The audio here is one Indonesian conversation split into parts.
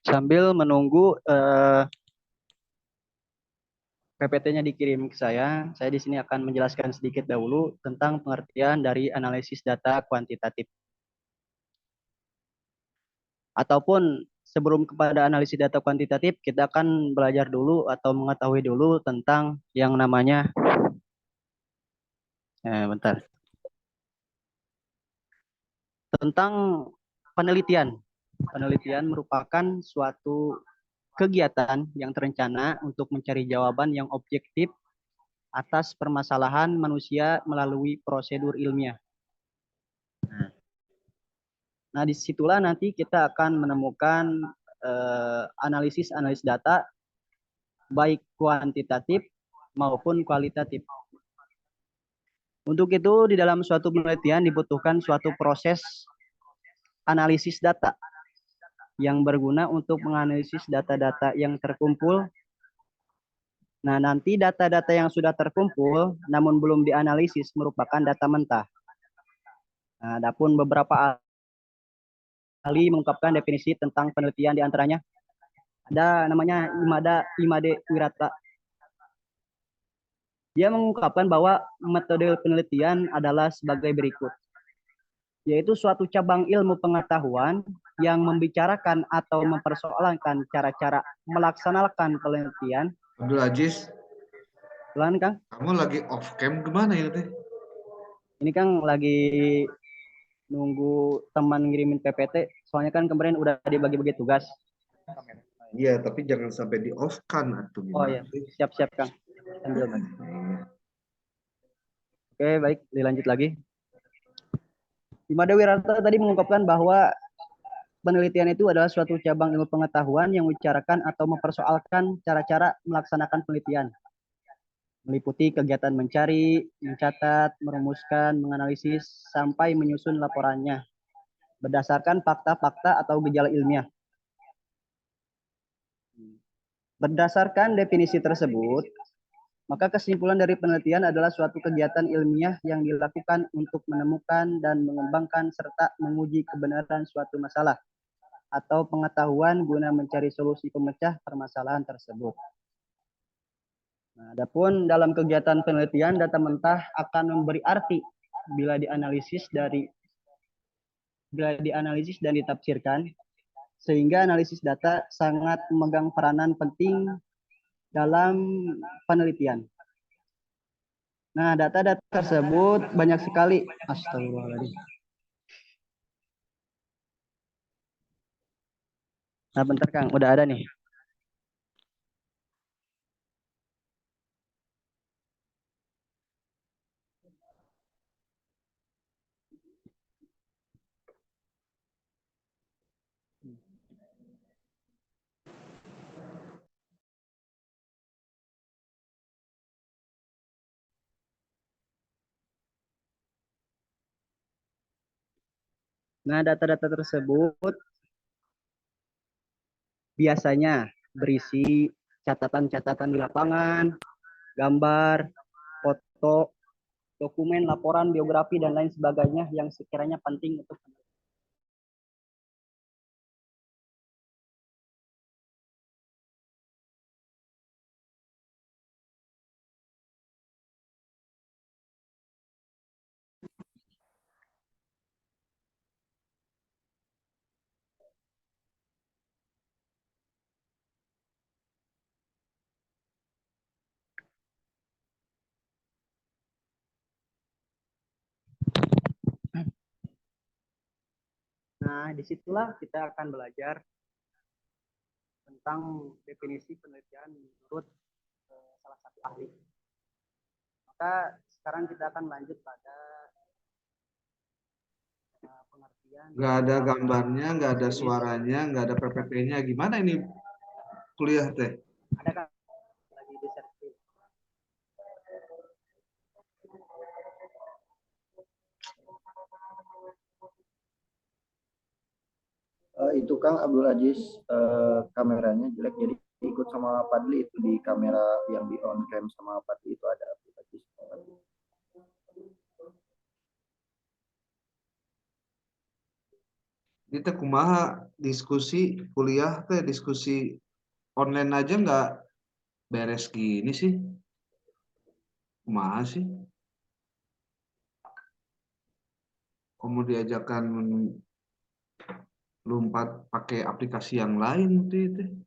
Sambil menunggu PPT-nya dikirim ke saya di sini akan menjelaskan sedikit dahulu tentang pengertian dari analisis data kuantitatif. Ataupun sebelum kepada analisis data kuantitatif, kita akan belajar dulu atau mengetahui dulu tentang yang namanya, bentar, tentang penelitian. Penelitian merupakan suatu kegiatan yang terencana untuk mencari jawaban yang objektif atas permasalahan manusia melalui prosedur ilmiah. Nah, disitulah nanti kita akan menemukan analisis data baik kuantitatif maupun kualitatif. Untuk itu, di dalam suatu penelitian dibutuhkan suatu proses analisis data yang berguna untuk menganalisis data-data yang terkumpul. Nah, nanti data-data yang sudah terkumpul namun belum dianalisis merupakan data mentah. Nah, adapun beberapa ahli mengungkapkan definisi tentang penelitian diantaranya ada namanya Imade Wirata. Dia mengungkapkan bahwa metode penelitian adalah sebagai berikut, yaitu suatu cabang ilmu pengetahuan yang membicarakan atau mempersoalkan cara-cara melaksanakan penelitian. Abdul Aziz, Pelan, Kang. kamu lagi off cam gimana ya teh? Ini Kang lagi nunggu teman ngirimin PPT, soalnya kan kemarin udah dibagi-bagi tugas. Iya, tapi jangan sampai di off kan atau Oh gimana ya, sih? siap-siap Kang. Sambil bagi. Oke, baik, dilanjut lagi. Imade Wirata tadi mengungkapkan bahwa penelitian itu adalah suatu cabang ilmu pengetahuan yang membicarakan atau mempersoalkan cara-cara melaksanakan penelitian, meliputi kegiatan mencari, mencatat, merumuskan, menganalisis, sampai menyusun laporannya berdasarkan fakta-fakta atau gejala ilmiah. Berdasarkan definisi tersebut, maka kesimpulan dari penelitian adalah suatu kegiatan ilmiah yang dilakukan untuk menemukan dan mengembangkan serta menguji kebenaran suatu masalah atau pengetahuan guna mencari solusi pemecah permasalahan tersebut. Nah, adapun dalam kegiatan penelitian, data mentah akan memberi arti bila dianalisis dan ditafsirkan, sehingga analisis data sangat memegang peranan penting dalam penelitian. Nah, data-data tersebut banyak sekali. Astagfirullahaladzim. Nah, bentar Kang, udah ada nih. Nah, data-data tersebut biasanya berisi catatan-catatan di lapangan, gambar, foto, dokumen, laporan, biografi, dan lain sebagainya yang sekiranya penting untuk. Nah, disitulah kita akan belajar tentang definisi penelitian menurut salah satu ahli. Maka sekarang kita akan lanjut pada pengertian. Nggak ada gambarnya, nggak ada suaranya, nggak ada PPT-nya. Gimana ini kuliah teh? Ada kan lagi di share. Itu Kang Abdul Aziz, kameranya jelek jadi ikut sama Padli itu di kamera yang di on cam sama Padli itu ada Abdul Aziz. Kita kumaha diskusi kuliah teh, diskusi online aja nggak beres gini sih. Kumaha sih? Kamu diajarkan lompat pakai aplikasi yang lain itu.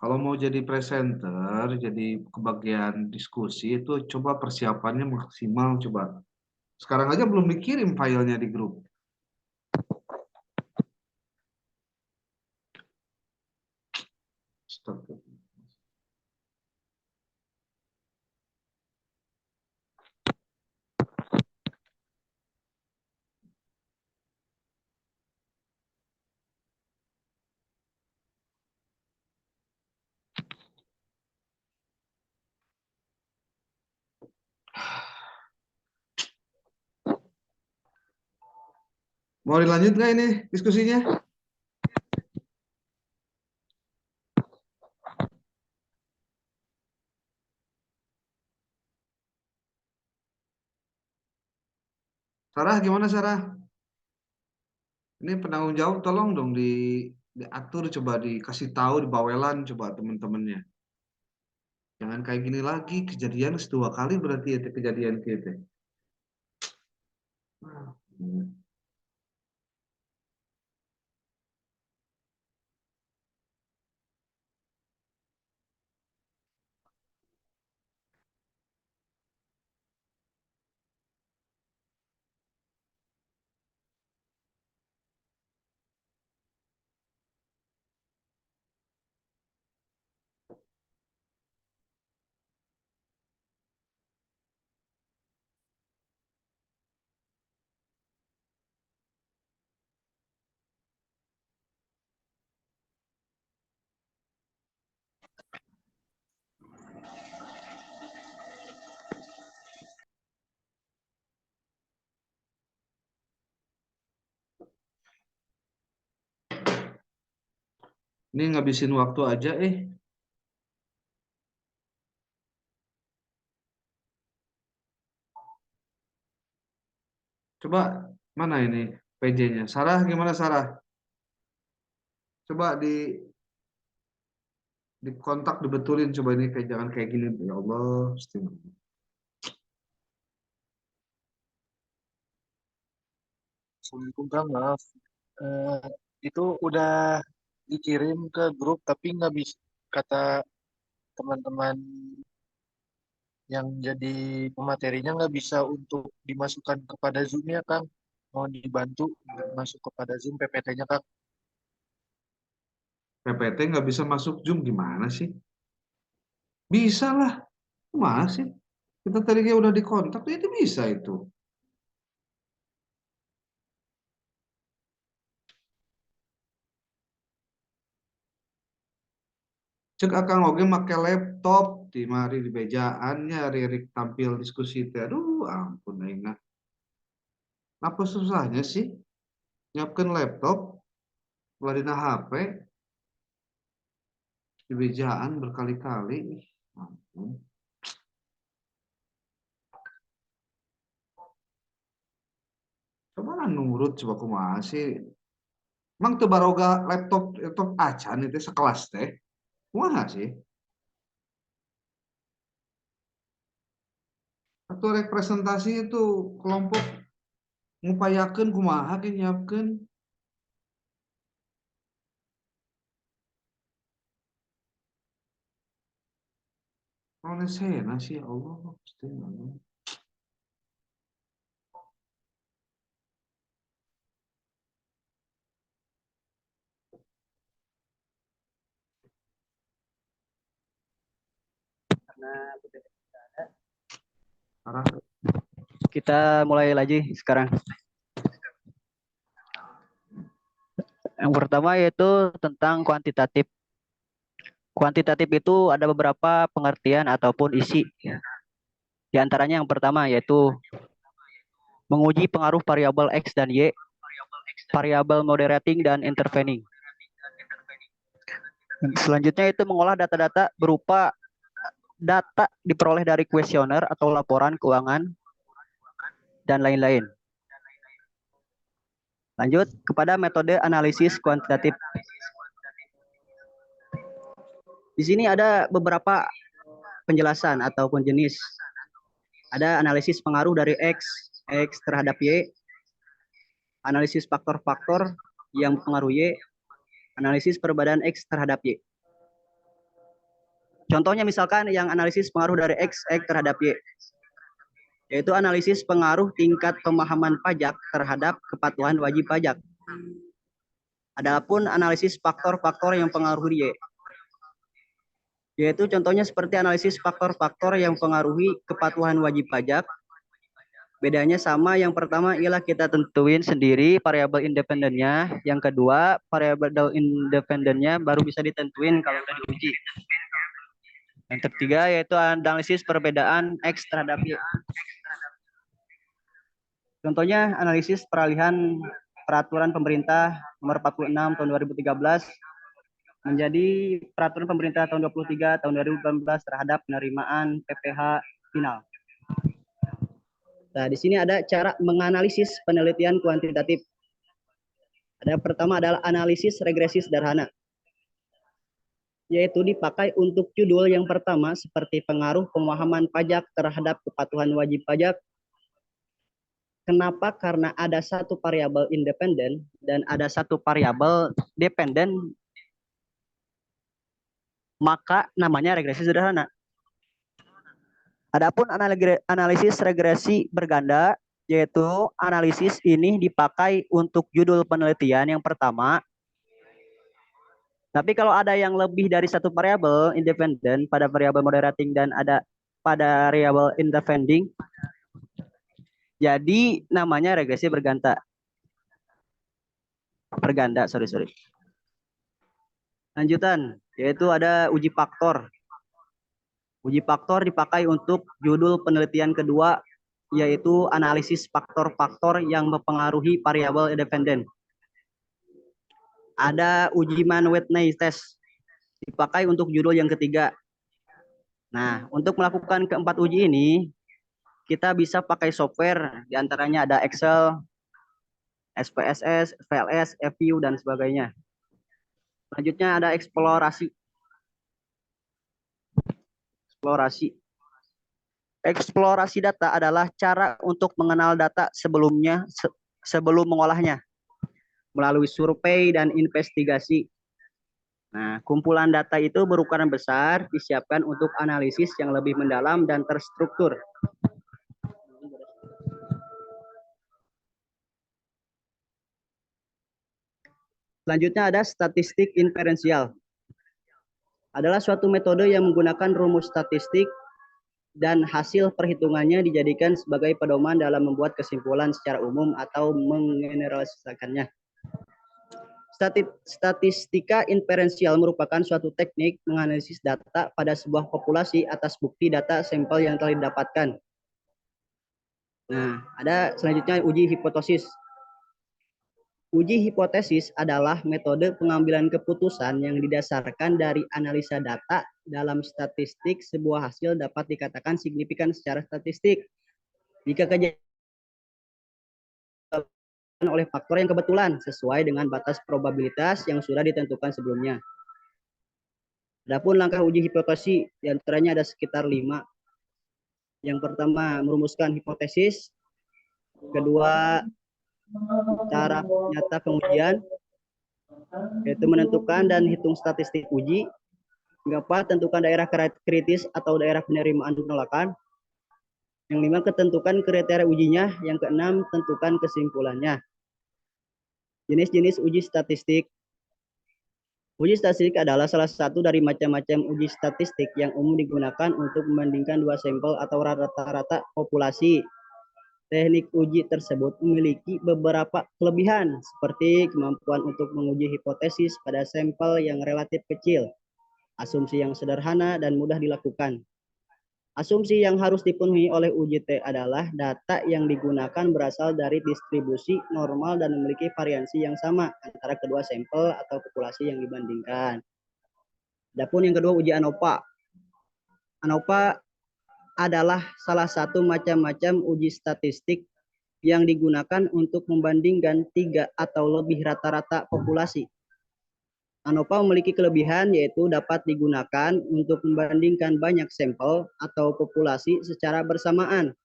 Kalau mau jadi presenter, jadi kebagian diskusi itu coba persiapannya maksimal coba. Sekarang aja belum dikirim filenya di grup. Stop. Mau dilanjut nggak ini diskusinya? Sarah, gimana Sarah? Ini penanggung jawab tolong dong diatur, coba dikasih tahu di bawelan coba teman-temannya. Jangan kayak gini lagi, kejadian dua kali berarti ya kejadian kita. Ini ngabisin waktu aja Coba mana ini PJ-nya? Sarah, gimana Sarah? Coba di kontak dibetulin coba ini kayak jangan kayak gini. Ya Allah, Astagfirullah. Assalamualaikum Kang, maaf. Eh, itu udah dikirim ke grup tapi nggak bisa, kata teman-teman yang jadi pematerinya nggak bisa untuk dimasukkan kepada Zoom ya Kang. Mau dibantu masuk kepada Zoom PPT-nya Kang. PPT nggak bisa masuk Zoom gimana sih? Bisa lah, gimana sih? Kita tadi kayak udah dikontak, itu bisa itu. Cek akang oge make laptop di mari di bejaannya ririk tampil diskusi teh. Aduh, ampun aing. Apa susahnya sih? Nyiapkan laptop, ladina HP, di bejaan berkali-kali. Ih, ampun. Coba lah nurut, coba kumaha sih. Emang teu baroga laptop acan itu sekelas teh. Kumaha sih? Atau representasi itu kelompok ngupayakeun kumaha ge nyiapkeun. Oleh sih ya Allah, Gusti Allah. Arah Kita mulai lagi sekarang. Yang pertama yaitu tentang kuantitatif. Kuantitatif itu ada beberapa pengertian ataupun isi. Di antaranya yang pertama yaitu menguji pengaruh variabel X dan Y, variabel moderating dan intervening. Selanjutnya itu mengolah data-data berupa data diperoleh dari kuesioner atau laporan keuangan dan lain-lain. Lanjut kepada metode analisis kuantitatif. Di sini ada beberapa penjelasan ataupun jenis. Ada analisis pengaruh dari X terhadap Y, analisis faktor-faktor yang mempengaruhi Y, analisis perbedaan X terhadap Y. Contohnya misalkan yang analisis pengaruh dari X terhadap Y, yaitu analisis pengaruh tingkat pemahaman pajak terhadap kepatuhan wajib pajak. Adapun analisis faktor-faktor yang mempengaruhi Y, yaitu contohnya seperti analisis faktor-faktor yang mempengaruhi kepatuhan wajib pajak. Bedanya sama, yang pertama ialah kita tentuin sendiri variabel independennya, yang kedua variabel independennya baru bisa ditentuin kalau sudah diuji. Yang ketiga yaitu analisis perbedaan X terhadap Y. Contohnya analisis peralihan peraturan pemerintah nomor 46 tahun 2013 menjadi peraturan pemerintah tahun 23 tahun 2018 terhadap penerimaan PPh final. Nah, di sini ada cara menganalisis penelitian kuantitatif. Ada pertama adalah analisis regresi sederhana, yaitu dipakai untuk judul yang pertama seperti pengaruh pemahaman pajak terhadap kepatuhan wajib pajak. Kenapa? Karena ada satu variabel independen dan ada satu variabel dependen, maka namanya regresi sederhana. Adapun analisis regresi berganda, yaitu analisis ini dipakai untuk judul penelitian yang pertama. Tapi kalau ada yang lebih dari satu variabel independen pada variabel moderating dan ada pada variabel intervening, jadi namanya regresi berganda. Lanjutan, yaitu ada uji faktor. Uji faktor dipakai untuk judul penelitian kedua, yaitu analisis faktor-faktor yang mempengaruhi variabel independen. Ada uji Mann-Whitney test, dipakai untuk judul yang ketiga. Nah, untuk melakukan keempat uji ini, kita bisa pakai software, diantaranya ada Excel, SPSS, VLS, FView, dan sebagainya. Selanjutnya ada eksplorasi. Eksplorasi data adalah cara untuk mengenal data sebelum mengolahnya melalui survei dan investigasi. Nah, kumpulan data itu berukuran besar, disiapkan untuk analisis yang lebih mendalam dan terstruktur. Selanjutnya ada statistik inferensial. Adalah suatu metode yang menggunakan rumus statistik dan hasil perhitungannya dijadikan sebagai pedoman dalam membuat kesimpulan secara umum atau menggeneralisasikannya. Statistika inferensial merupakan suatu teknik menganalisis data pada sebuah populasi atas bukti data sampel yang telah didapatkan. Nah, ada selanjutnya uji hipotesis. Uji hipotesis adalah metode pengambilan keputusan yang didasarkan dari analisa data dalam statistik. Sebuah hasil dapat dikatakan signifikan secara statistik jika kejadian oleh faktor yang kebetulan sesuai dengan batas probabilitas yang sudah ditentukan sebelumnya. Adapun langkah uji hipotesis diantaranya ada sekitar 5. Yang pertama, merumuskan hipotesis. Kedua, cara nyata pengujian, yaitu menentukan dan hitung statistik uji. Yang keempat, tentukan daerah kritis atau daerah penerimaan penolakan. Yang 5, ketentukan kriteria ujinya. Yang ke-6, tentukan kesimpulannya. Jenis-jenis uji statistik. Uji statistik adalah salah satu dari macam-macam uji statistik yang umum digunakan untuk membandingkan dua sampel atau rata-rata populasi. Teknik uji tersebut memiliki beberapa kelebihan, seperti kemampuan untuk menguji hipotesis pada sampel yang relatif kecil, asumsi yang sederhana dan mudah dilakukan. Asumsi yang harus dipenuhi oleh UJT adalah data yang digunakan berasal dari distribusi normal dan memiliki variansi yang sama antara kedua sampel atau populasi yang dibandingkan. Adapun yang kedua, uji ANOVA. ANOVA adalah salah satu macam-macam uji statistik yang digunakan untuk membandingkan 3 atau lebih rata-rata populasi. ANOVA memiliki kelebihan yaitu dapat digunakan untuk membandingkan banyak sampel atau populasi secara bersamaan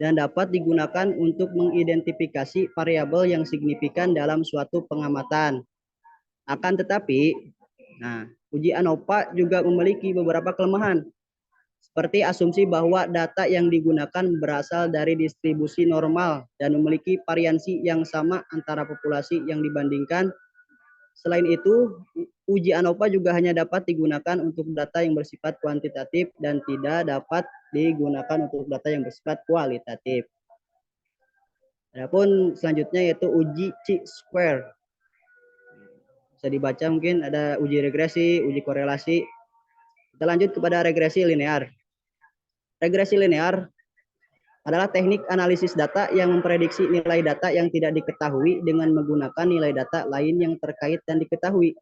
dan dapat digunakan untuk mengidentifikasi variabel yang signifikan dalam suatu pengamatan. Akan tetapi, uji ANOVA juga memiliki beberapa kelemahan, seperti asumsi bahwa data yang digunakan berasal dari distribusi normal dan memiliki variansi yang sama antara populasi yang dibandingkan. Selain itu, uji ANOVA juga hanya dapat digunakan untuk data yang bersifat kuantitatif dan tidak dapat digunakan untuk data yang bersifat kualitatif. Adapun selanjutnya yaitu uji chi-square. Bisa dibaca mungkin ada uji regresi, uji korelasi. Kita lanjut kepada regresi linear. Regresi linear adalah teknik analisis data yang memprediksi nilai data yang tidak diketahui dengan menggunakan nilai data lain yang terkait dan diketahui.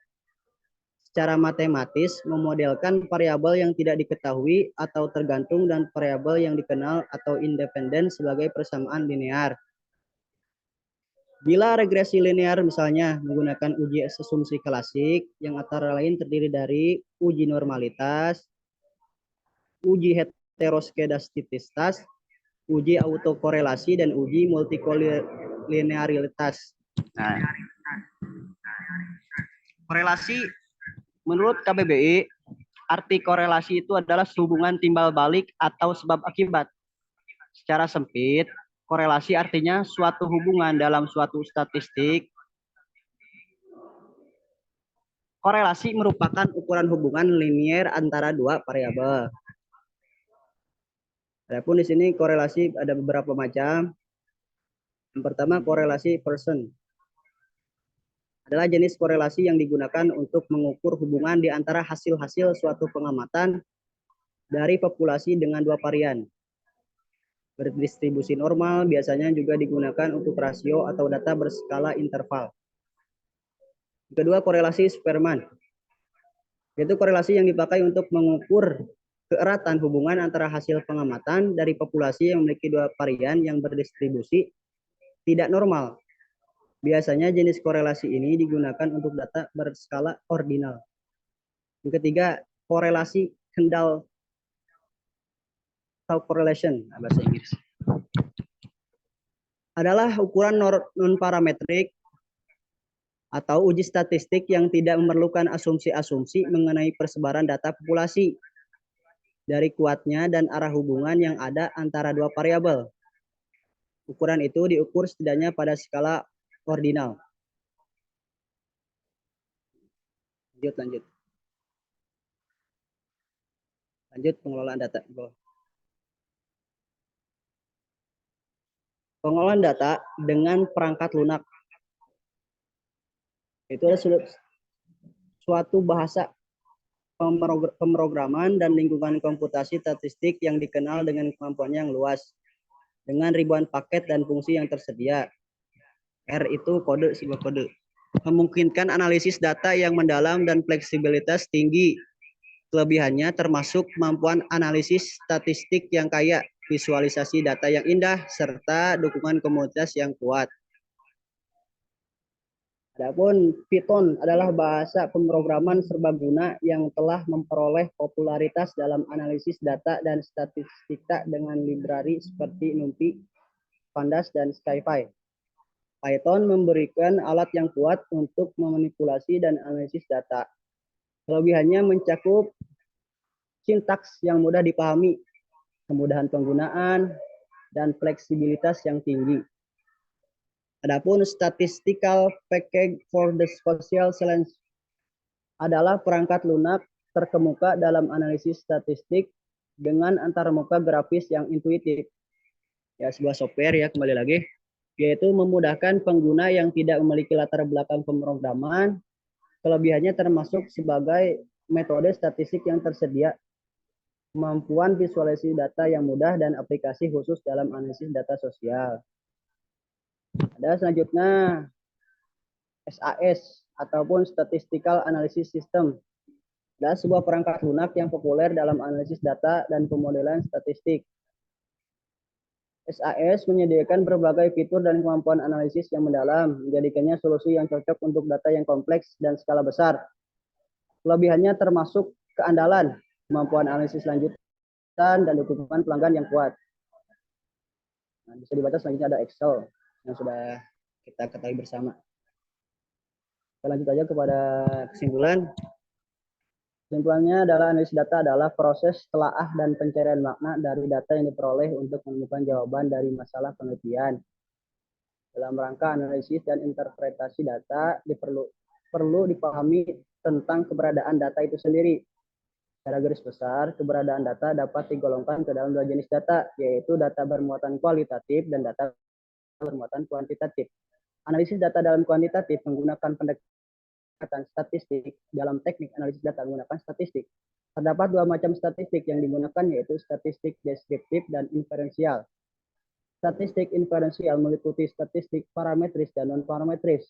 Secara matematis, memodelkan variabel yang tidak diketahui atau tergantung dan variabel yang dikenal atau independen sebagai persamaan linear. Bila regresi linear misalnya menggunakan uji asumsi klasik yang antara lain terdiri dari uji normalitas, uji heteroskedastisitas, uji autokorelasi, dan uji multikolinearitas. Nah, korelasi menurut KBBI, arti korelasi itu adalah hubungan timbal balik atau sebab akibat. Secara sempit, korelasi artinya suatu hubungan dalam suatu statistik. Korelasi merupakan ukuran hubungan linier antara dua variabel. Adapun di sini korelasi ada beberapa macam. Yang pertama, korelasi Pearson adalah jenis korelasi yang digunakan untuk mengukur hubungan di antara hasil-hasil suatu pengamatan dari populasi dengan dua varian. Berdistribusi normal biasanya juga digunakan untuk rasio atau data berskala interval. Kedua, korelasi Spearman, yaitu korelasi yang dipakai untuk mengukur keeratan hubungan antara hasil pengamatan dari populasi yang memiliki dua varian yang berdistribusi tidak normal. Biasanya jenis korelasi ini digunakan untuk data berskala ordinal. Yang ketiga, korelasi Kendall atau correlation bahasa Inggris adalah ukuran non-parametrik atau uji statistik yang tidak memerlukan asumsi-asumsi mengenai persebaran data populasi dari kuatnya dan arah hubungan yang ada antara dua variabel. Ukuran itu diukur setidaknya pada skala ordinal. Lanjut pengelolaan data. Pengelolaan data dengan perangkat lunak. Itu adalah suatu bahasa pemrograman dan lingkungan komputasi statistik yang dikenal dengan kemampuannya yang luas, dengan ribuan paket dan fungsi yang tersedia. R itu kode, sebuah kode. Memungkinkan analisis data yang mendalam dan fleksibilitas tinggi. Kelebihannya termasuk kemampuan analisis statistik yang kaya, visualisasi data yang indah, serta dukungan komunitas yang kuat. Adapun Python adalah bahasa pemrograman serbaguna yang telah memperoleh popularitas dalam analisis data dan statistika dengan library seperti NumPy, Pandas, dan SciPy. Python memberikan alat yang kuat untuk memanipulasi dan analisis data. Kelebihannya mencakup sintaks yang mudah dipahami, kemudahan penggunaan, dan fleksibilitas yang tinggi. Adapun Statistical Package for the Spatial Science adalah perangkat lunak terkemuka dalam analisis statistik dengan antarmuka grafis yang intuitif. Ya, sebuah software ya, kembali lagi, yaitu memudahkan pengguna yang tidak memiliki latar belakang pemrograman. Kelebihannya termasuk sebagai metode statistik yang tersedia kemampuan visualisasi data yang mudah, dan aplikasi khusus dalam analisis data sosial. Ada selanjutnya SAS ataupun Statistical Analysis System. Adalah sebuah perangkat lunak yang populer dalam analisis data dan pemodelan statistik. SAS menyediakan berbagai fitur dan kemampuan analisis yang mendalam, menjadikannya solusi yang cocok untuk data yang kompleks dan skala besar. Kelebihannya termasuk keandalan, kemampuan analisis lanjutan, dan dukungan pelanggan yang kuat. Nah, bisa dibaca selanjutnya ada Excel yang sudah kita ketahui bersama. Kita lanjut aja kepada kesimpulan. Kesimpulannya adalah analisis data adalah proses telaah dan pencarian makna dari data yang diperoleh untuk menemukan jawaban dari masalah penelitian. Dalam rangka analisis dan interpretasi data, perlu dipahami tentang keberadaan data itu sendiri. Secara garis besar, keberadaan data dapat digolongkan ke dalam dua jenis data, yaitu data bermuatan kualitatif dan data bermuatan kuantitatif. Analisis data dalam kuantitatif menggunakan pendekatan statistik. Dalam teknik analisis data menggunakan statistik, terdapat dua macam statistik yang digunakan, yaitu statistik deskriptif dan inferensial. Statistik inferensial meliputi statistik parametris dan non-parametris.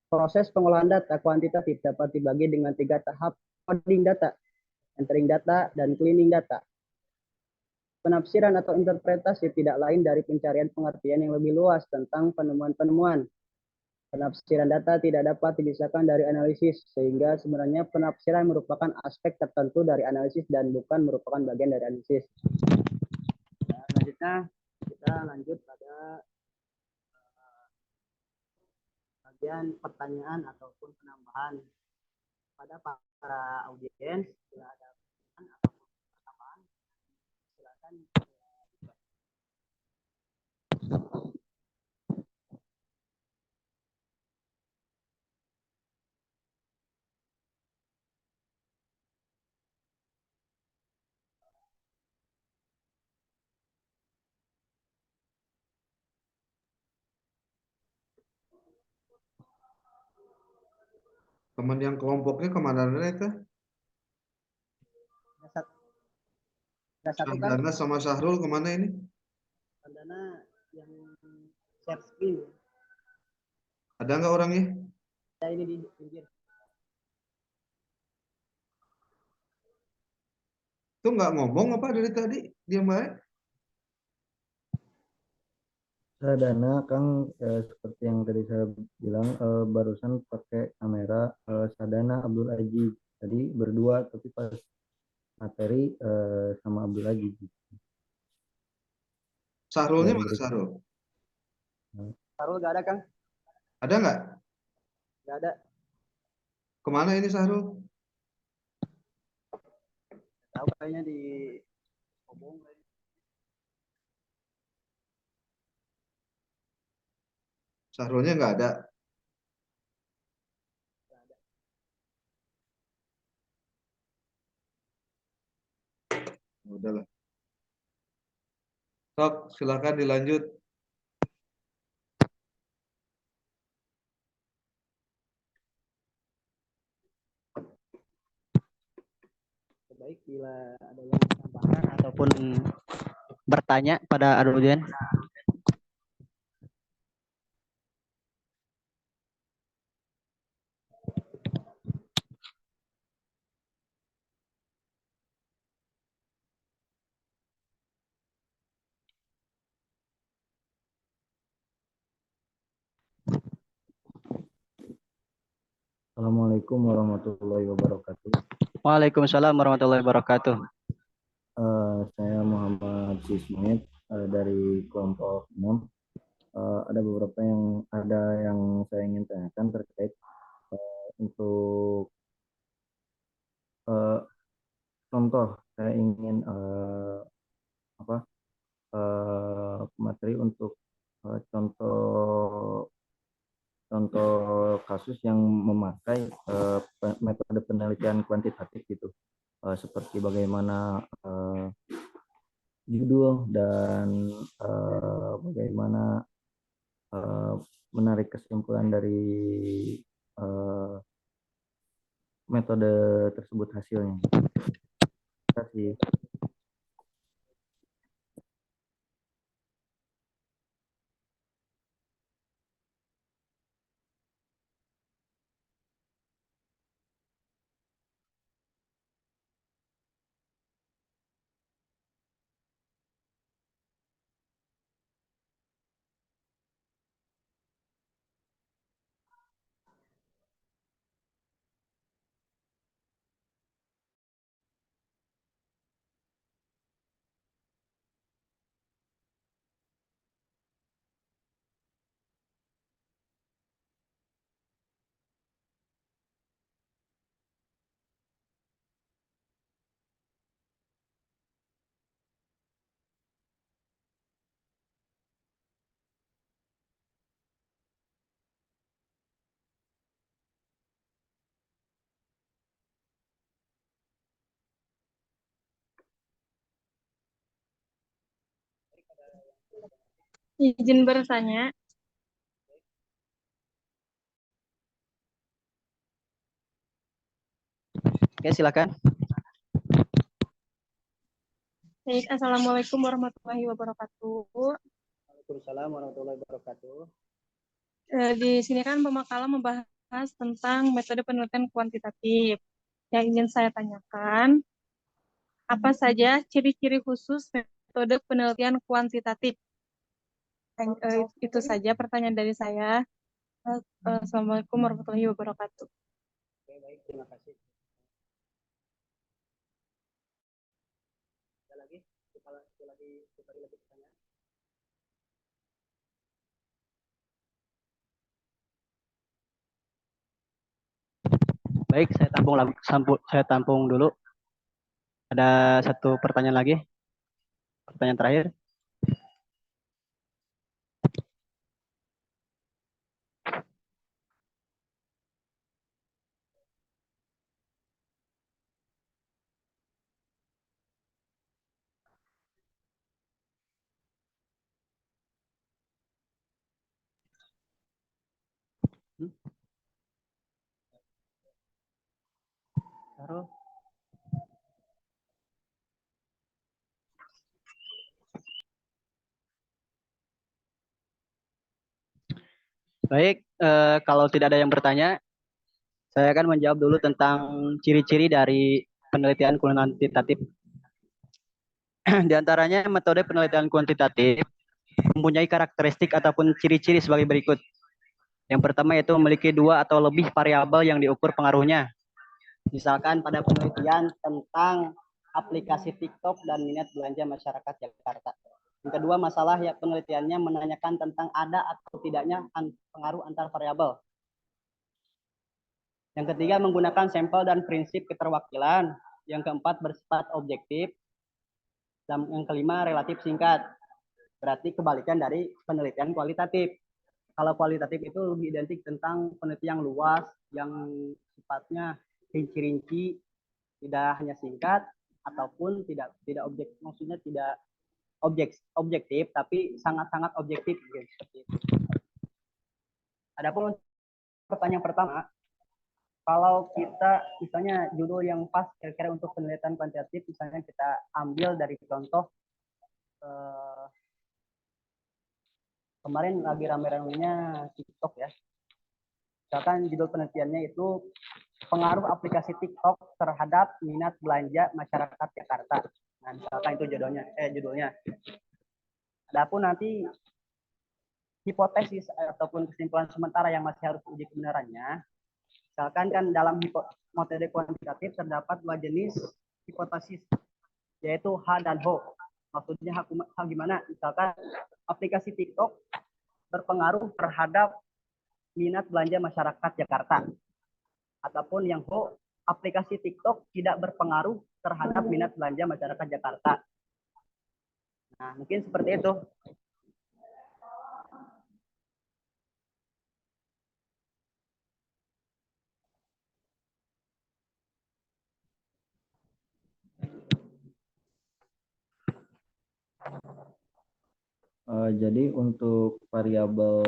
Proses pengolahan data kuantitatif dapat dibagi dengan 3 tahap: coding data, entering data, dan cleaning data. Penafsiran atau interpretasi tidak lain dari pencarian pengertian yang lebih luas tentang penemuan-penemuan. Penafsiran data tidak dapat dipisahkan dari analisis, sehingga sebenarnya penafsiran merupakan aspek tertentu dari analisis dan bukan merupakan bagian dari analisis. Nah, selanjutnya kita lanjut pada bagian pertanyaan ataupun penambahan pada para audiens. Bila ada pertanyaan ataupun tambahan, silakan. Teman yang kelompoknya kemana itu? Ada satu kan? Sandana sama Syahrul kemana ini? Sandana yang share screen. Ada nggak orangnya? Ada ini di pinggir. Itu nggak ngomong apa dari tadi? Diam baik. Sadana Kang, seperti yang tadi saya bilang, barusan pakai kamera Sadana Abdul Aziz. Tadi berdua, tapi pas materi sama Abdul Aziz. Syahrulnya Yang mana berikut. Syahrul? Syahrul nggak ada, Kang? Ada nggak? Nggak ada. Kemana ini Syahrul? Tahu kayaknya di Obong. Syahrulnya nggak ada. Udahlah. Sok, silakan dilanjut. Baik, bila ada yang tambahkan ataupun bertanya pada audien. Assalamualaikum warahmatullahi wabarakatuh. Waalaikumsalam warahmatullahi wabarakatuh. Saya Muhammad Sismit dari kelompok 6. Ada beberapa yang saya ingin tanyakan terkait untuk contoh. Saya ingin materi untuk contoh kasus yang memakai metode penelitian kuantitatif gitu, seperti bagaimana judul dan bagaimana menarik kesimpulan dari metode tersebut hasilnya. Terima kasih. Izin bertanya. Oke, silakan. Baik, Assalamualaikum warahmatullahi wabarakatuh. Waalaikumsalam warahmatullahi wabarakatuh. Di sini kan pemakalan membahas tentang metode penelitian kuantitatif. Yang ingin saya tanyakan, apa saja ciri-ciri khusus metode penelitian kuantitatif? Itu saja pertanyaan dari saya. Assalamualaikum warahmatullahi wabarakatuh. Oke, baik, terima kasih. Ada lagi? Coba lagi pertanyaan. Baik, saya tampung dulu. Ada satu pertanyaan lagi. Pertanyaan terakhir. Taruh. Baik, kalau tidak ada yang bertanya, saya akan menjawab dulu tentang ciri-ciri dari penelitian kuantitatif. Di antaranya metode penelitian kuantitatif mempunyai karakteristik ataupun ciri-ciri sebagai berikut. Yang pertama yaitu memiliki dua atau lebih variabel yang diukur pengaruhnya. Misalkan pada penelitian tentang aplikasi TikTok dan minat belanja masyarakat Jakarta. Yang kedua, masalah ya penelitiannya menanyakan tentang ada atau tidaknya pengaruh antar variabel. Yang ketiga, menggunakan sampel dan prinsip keterwakilan. Yang keempat, bersifat objektif. Dan yang kelima, relatif singkat. Berarti kebalikan dari penelitian kualitatif. Kalau kualitatif itu lebih identik tentang penelitian yang luas, yang sifatnya rinci-rinci, tidak hanya singkat ataupun tidak objek, maksudnya tidak objektif, tapi sangat-sangat objektif. Seperti itu. Adapun pertanyaan pertama, kalau kita misalnya judul yang pas kira-kira untuk penelitian kuantitatif, misalnya kita ambil dari contoh kemarin lagi rame-ramenya TikTok ya. Misalkan judul penelitiannya itu pengaruh aplikasi TikTok terhadap minat belanja masyarakat Jakarta. Nah, misalkan itu judulnya. Adapun nanti hipotesis ataupun kesimpulan sementara yang masih harus uji kebenarannya, misalkan kan dalam metode kuantitatif terdapat dua jenis hipotesis, yaitu H dan Ho. Maksudnya H gimana? Misalkan aplikasi TikTok berpengaruh terhadap minat belanja masyarakat Jakarta. Ataupun yang Ho, aplikasi TikTok tidak berpengaruh terhadap minat belanja masyarakat Jakarta. Nah, mungkin seperti itu. Jadi untuk variabel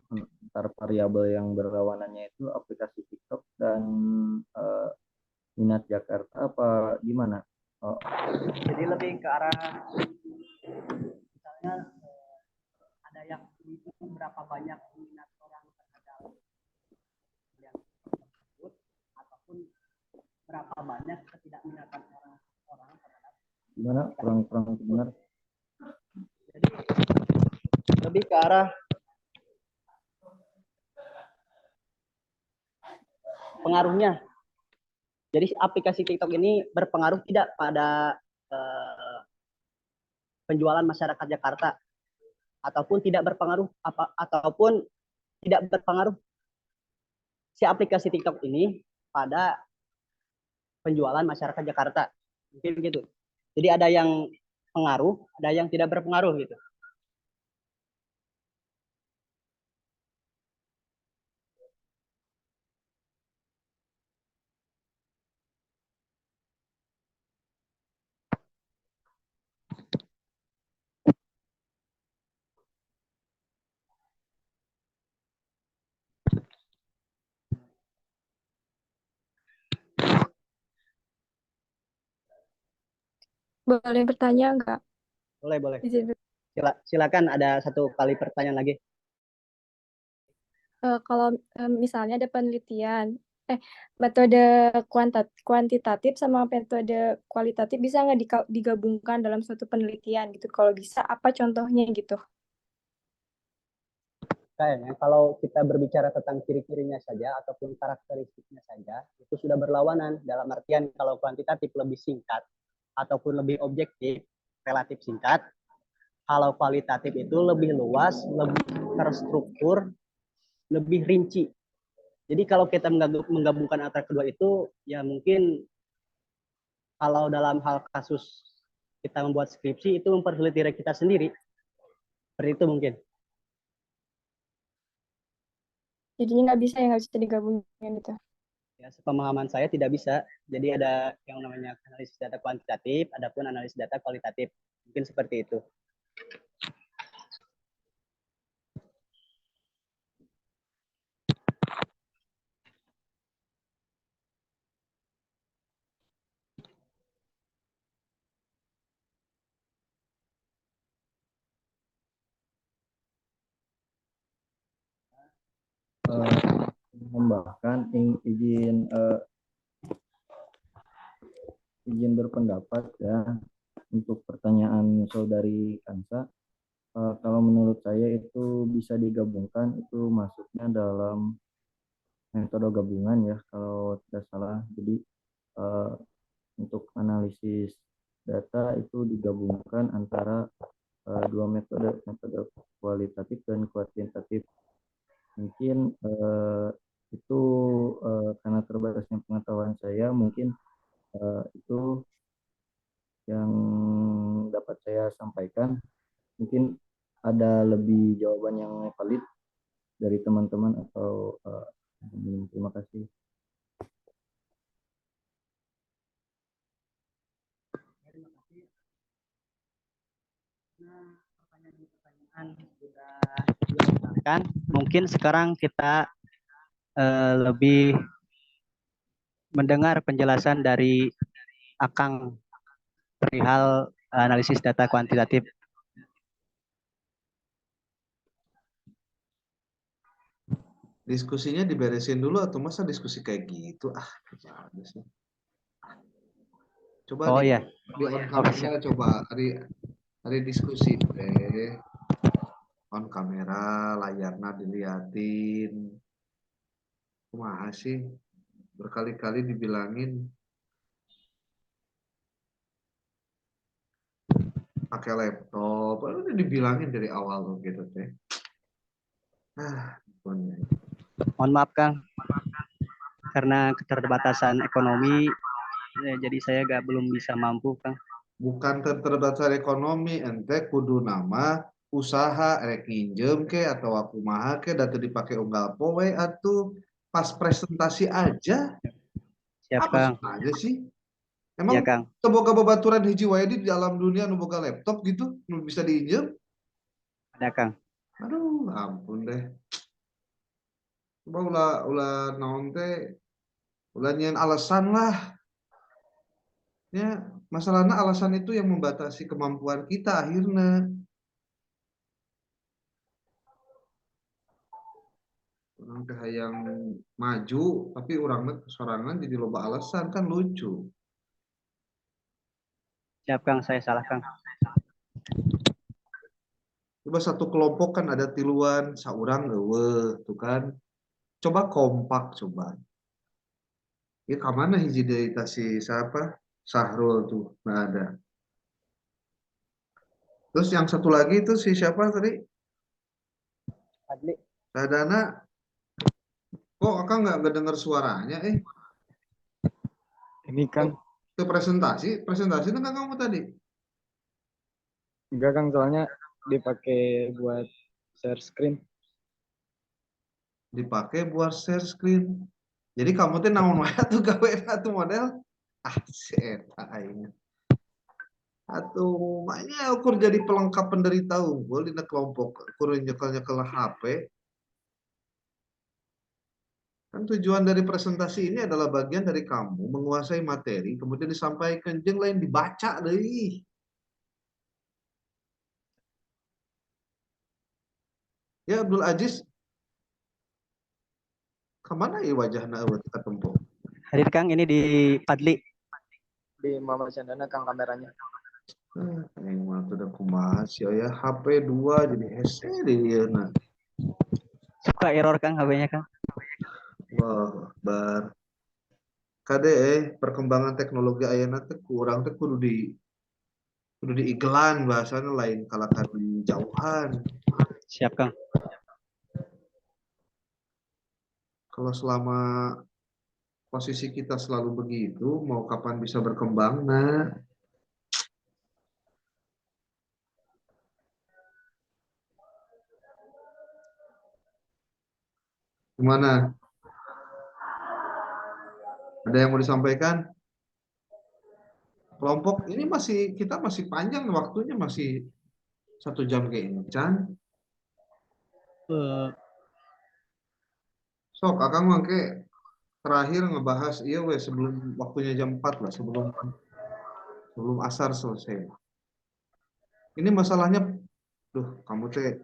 antar variabel yang berlawanannya itu aplikasi TikTok dan minat Jakarta apa gimana? Jadi lebih ke arah misalnya ada yang berapa banyak minat orang terhadap yang tersebut ataupun berapa banyak ketidakminatan orang terhadap Gimana? Kurang benar. Jadi lebih ke arah pengaruhnya. Jadi aplikasi TikTok ini berpengaruh tidak pada penjualan masyarakat Jakarta ataupun tidak berpengaruh ataupun tidak berpengaruh si aplikasi TikTok ini pada penjualan masyarakat Jakarta. Mungkin begitu. Jadi ada yang pengaruh, ada yang tidak berpengaruh gitu. Boleh bertanya nggak? Boleh, boleh. Di situ. Silakan ada satu kali pertanyaan lagi. Kalau misalnya ada penelitian, metode kuantitatif sama metode kualitatif bisa nggak digabungkan dalam suatu penelitian gitu? Kalau bisa, apa contohnya gitu? Kayaknya kalau kita berbicara tentang ciri-cirinya saja ataupun karakteristiknya saja, itu sudah berlawanan. Dalam artian kalau kuantitatif lebih singkat ataupun lebih objektif, relatif singkat. Kalau kualitatif itu lebih luas, lebih terstruktur, lebih rinci. Jadi kalau kita menggabungkan antara kedua itu, ya mungkin kalau dalam hal kasus kita membuat skripsi itu mempersulit diri kita sendiri. Seperti itu mungkin. Jadinya nggak bisa digabungin gitu. Ya, sepemahaman saya tidak bisa. Jadi ada yang namanya analisis data kuantitatif, adapun analisis data kualitatif. Mungkin seperti itu. Menambahkan izin berpendapat ya untuk pertanyaan saudari Kansa. Kalau menurut saya itu bisa digabungkan, itu masuknya dalam metode gabungan ya kalau tidak salah. Jadi untuk analisis data itu digabungkan antara dua metode kualitatif dan kuantitatif. Mungkin itu karena terbatasnya pengetahuan saya, mungkin itu yang dapat saya sampaikan. Mungkin ada lebih jawaban yang valid dari teman-teman atau terima kasih. Pertanyaan sudah dilaksanakan. Mungkin sekarang kita lebih mendengar penjelasan dari Akang perihal analisis data kuantitatif. Diskusinya diberesin dulu atau masa diskusi kayak gitu? Gimana sih? Coba Oh di ya, on kamera, coba hari diskusi deh. On kamera, layarnya diliatin. Kumaha sih? Berkali-kali dibilangin pakai laptop, udah dibilangin dari awal gitu teh. mohon maaf Kang, karena keterbatasan ekonomi, jadi saya belum bisa mampu Kang. Bukan keterbatasan ekonomi, ente kudu nama usaha rek nginjem ke atau aku maha ke datu dipakai unggal poe atuh pas presentasi aja. Siap Apa Kang. aja sih? Ya Emang Kang. boga babaturan hiji wae di dalam dunia nu boga laptop gitu nu bisa diinjem? Ada Kang. Aduh, ampun deh. Coba ulah naon teh, ulah nyian alasan lah. Ya, masalahnya alasan itu yang membatasi kemampuan kita akhirnya. Orang teh yang maju, tapi orangnya sorangan jadi loba alasan kan lucu. Siap Kang, saya salah Kang. Coba satu kelompok kan ada tiluan, saurang eueuh, tuh kan. Coba kompak coba. Ya kemana hiji deui si siapa? Sahrul tuh, nggak ada. Terus yang satu lagi itu si siapa tadi? Adli. Sadana, kok akang nggak dengar suaranya? Ini kan Ke presentasi itu kan kamu tadi. enggak Kang, soalnya dipakai buat share screen. Dipakai buat share screen. Jadi kamu tuh naon wae tuh gawe satu model? Eta aing. Atuh, makanya ukur jadi pelengkap penderita unggul di kelompok ukur nyekel-nyekel HP. Kan tujuan dari presentasi ini adalah bagian dari kamu menguasai materi, kemudian disampaikan, jeung lain dibaca deh. Ya Abdul Aziz, kemana ya wajahna eueuh kita tempo? Hadir Kang, ini di Padli. Di Mama Chandana Kang kameranya. Yang mah udah kumaha sih ya HP 2 jadi hese deh ieu na. Suka error Kang HP-nya Kang. Wah, bar. Kade perkembangan teknologi ayeuna teh kurang teh kudu diigelan bahasana lain kalakan jauhan. Siap Kang. Kalau selama posisi kita selalu begitu, mau kapan bisa berkembang? Nah, gimana? Ada yang mau disampaikan? Kelompok ini kita masih panjang waktunya, masih 1 jam kayak ini, Chan. Sok, Akang mangke terakhir ngebahas iya weh sebelum waktunya jam 4 lah, sebelum asar selesai. Ini masalahnya, duh, kamu teh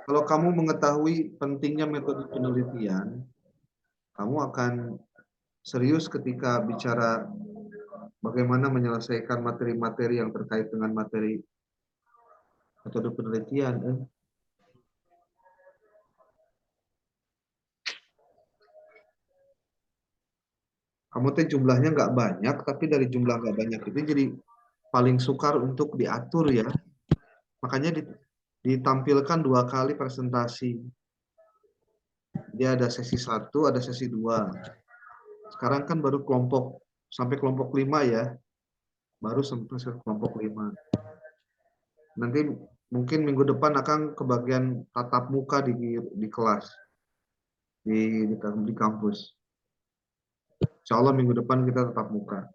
kalau kamu mengetahui pentingnya metode penelitian, kamu akan serius ketika bicara bagaimana menyelesaikan materi-materi yang terkait dengan materi metode penelitian. Kamu teh jumlahnya nggak banyak, tapi dari jumlah nggak banyak itu jadi paling sukar untuk diatur ya. Makanya ditampilkan 2 kali presentasi. Dia ada sesi 1, ada sesi 2. Sekarang kan baru sampai kelompok 5 ya. Baru sampai kelompok 5. Nanti mungkin minggu depan akan ke bagian tatap muka di kelas. Di kampus. Insya Allah minggu depan kita tatap muka.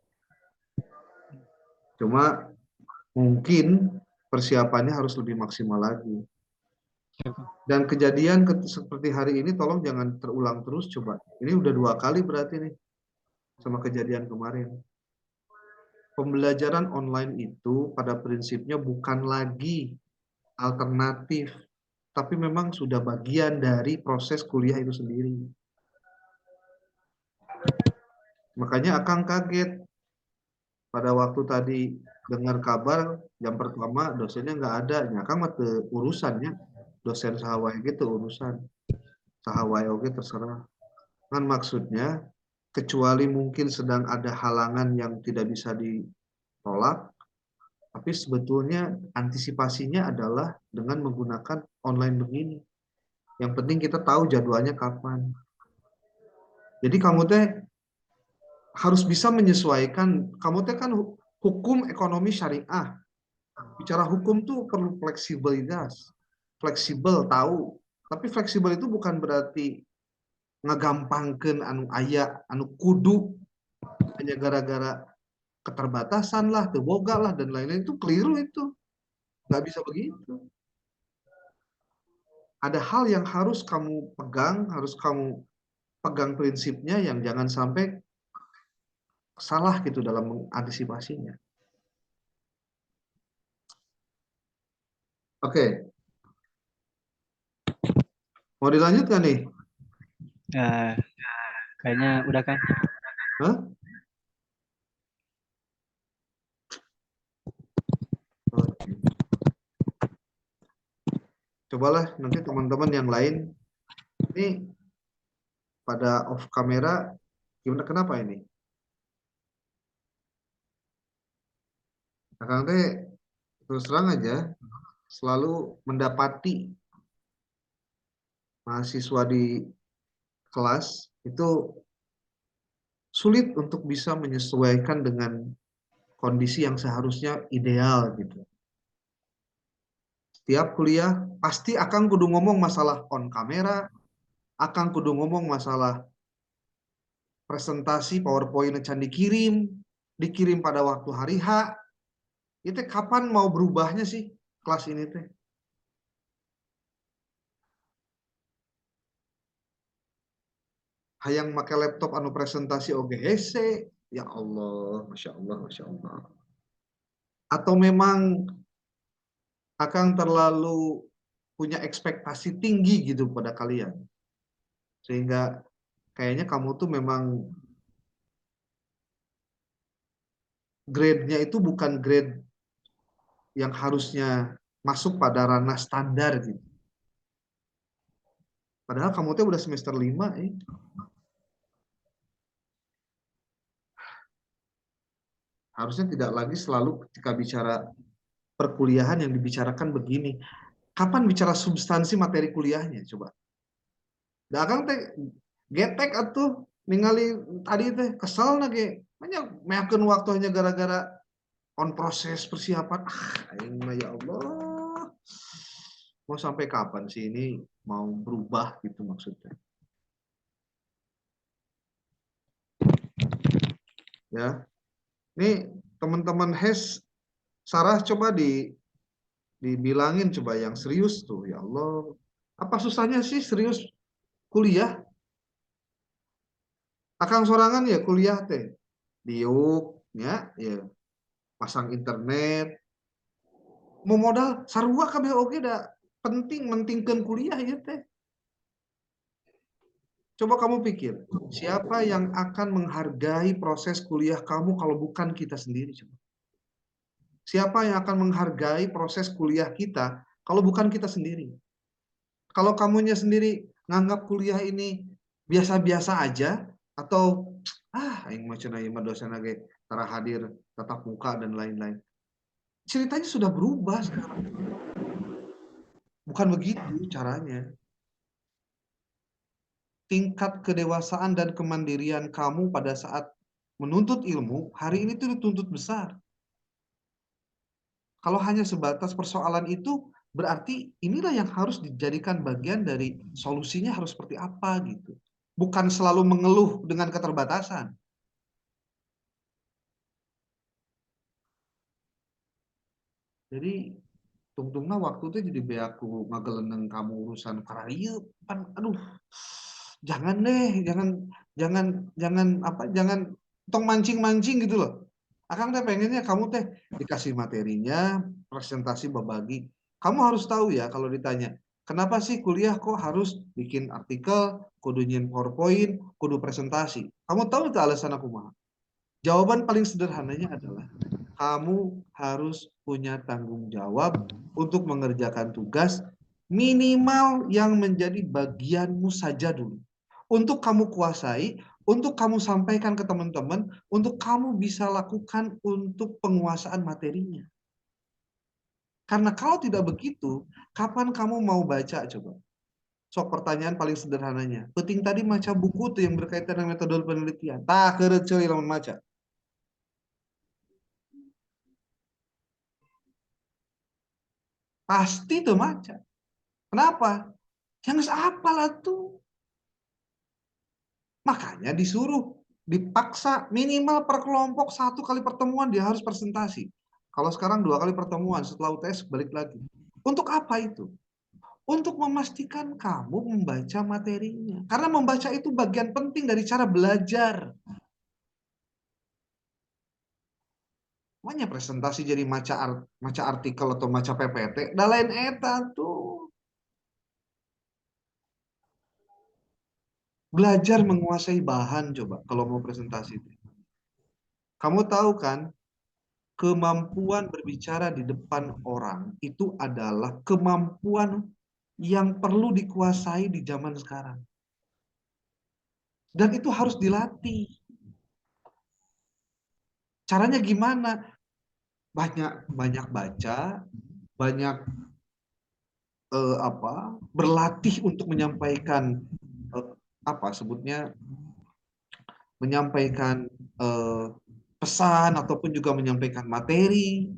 Cuma mungkin persiapannya harus lebih maksimal lagi. Dan kejadian seperti hari ini tolong jangan terulang terus coba. Ini udah 2 kali berarti nih sama kejadian kemarin. Pembelajaran online itu pada prinsipnya bukan lagi alternatif, tapi memang sudah bagian dari proses kuliah itu sendiri. Makanya Akang kaget pada waktu tadi dengar kabar jam pertama dosennya nggak ada, Akang mah urusannya dosen sahawai gitu urusan sahawai oke terserah. Kan maksudnya kecuali mungkin sedang ada halangan yang tidak bisa ditolak, tapi sebetulnya antisipasinya adalah dengan menggunakan online begini. Yang penting kita tahu jadwalnya kapan. Jadi kamu teh harus bisa menyesuaikan. Kamu teh kan hukum ekonomi syariah. Bicara hukum tuh perlu fleksibilitas. Fleksibel tahu. Tapi fleksibel itu bukan berarti ngagampangkeun anu aya, anu kudu hanya gara-gara keterbatasan lah, teboga lah dan lain-lain, itu keliru itu. Nggak bisa begitu. Ada hal yang harus kamu pegang prinsipnya yang jangan sampai salah gitu dalam mengantisipasinya. Oke. Mau dilanjutkan nih? Kayaknya udah Kang. Hah? Cobalah nanti teman-teman yang lain ini pada off kamera, gimana, kenapa ini? Akang teh terus terang aja selalu mendapati mahasiswa di kelas itu sulit untuk bisa menyesuaikan dengan kondisi yang seharusnya ideal gitu. Setiap kuliah pasti akan kudu ngomong masalah on kamera, akan kudu ngomong masalah presentasi PowerPoint can dikirim pada waktu hari H. Itu kapan mau berubahnya sih kelas ini teh? hayang make laptop anu presentasi oge hese. Ya Allah, Masya Allah, Masya Allah. Atau memang Akang terlalu punya ekspektasi tinggi gitu pada kalian. Sehingga kayaknya kamu tuh memang grade-nya itu bukan grade yang harusnya masuk pada ranah standar gitu. Padahal kamu tuh udah semester 5 . Harusnya tidak lagi selalu ketika bicara perkuliahan yang dibicarakan begini. Kapan bicara substansi materi kuliahnya coba? Da Akang teh getek atuh ningali tadi teh kesel ge. Banyak meyakeun waktu hanya gara-gara on proses persiapan. Aing mah ya Allah. Mau sampai kapan sih ini mau berubah gitu maksudnya. Ya. Nih teman-teman HES Sarah coba dibilangin coba yang serius tuh ya Allah. Apa susahnya sih serius kuliah? Akang sorangan ya kuliah teh. Diuk ya, pasang internet. Mau modal sarua kabeh oge da penting mentingkeun kuliah ya teh. Coba kamu pikir, siapa yang akan menghargai proses kuliah kamu kalau bukan kita sendiri coba? Siapa yang akan menghargai proses kuliah kita kalau bukan kita sendiri? Kalau kamunya sendiri nganggap kuliah ini biasa-biasa aja atau aing mah cenah ieu mah dosen ge tara hadir tatap muka dan lain-lain. Ceritanya sudah berubah sekarang. Bukan begitu caranya. Tingkat kedewasaan dan kemandirian kamu pada saat menuntut ilmu hari ini tuh dituntut besar. Kalau hanya sebatas persoalan itu, berarti inilah yang harus dijadikan bagian dari solusinya harus seperti apa gitu. Bukan selalu mengeluh dengan keterbatasan. Jadi tungtungna waktu itu jadi beaku ngageleneng kamu urusan kararieu pan aduh. Jangan deh, jangan tong mancing-mancing gitu loh. Akang teh pengennya kamu teh dikasih materinya, presentasi berbagi. Kamu harus tahu ya kalau ditanya, kenapa sih kuliah kok harus bikin artikel, kudu nyin PowerPoint, kudu presentasi. Kamu tahu itu alasan aku mah? Jawaban paling sederhananya adalah kamu harus punya tanggung jawab untuk mengerjakan tugas minimal yang menjadi bagianmu saja dulu. Untuk kamu kuasai, untuk kamu sampaikan ke teman-teman, untuk kamu bisa lakukan untuk penguasaan materinya. Karena kalau tidak begitu, kapan kamu mau baca coba? Sok pertanyaan paling sederhananya. Penting tadi maca buku tuh yang berkaitan dengan metode penelitian. Tah keureut ceuy lamun maca. Pasti tuh maca. Kenapa? Yang apalah tuh. Makanya disuruh, dipaksa minimal per kelompok 1 kali pertemuan dia harus presentasi. Kalau sekarang 2 kali pertemuan, setelah UTS balik lagi. Untuk apa itu? Untuk memastikan kamu membaca materinya. Karena membaca itu bagian penting dari cara belajar. Makanya presentasi jadi maca artikel atau maca PPT, da lain eta tuh. Belajar menguasai bahan coba kalau mau presentasi. Kamu tahu kan, kemampuan berbicara di depan orang itu adalah kemampuan yang perlu dikuasai di zaman sekarang. Dan itu harus dilatih. Caranya gimana? Banyak baca, banyak berlatih untuk menyampaikan menyampaikan pesan ataupun juga menyampaikan materi.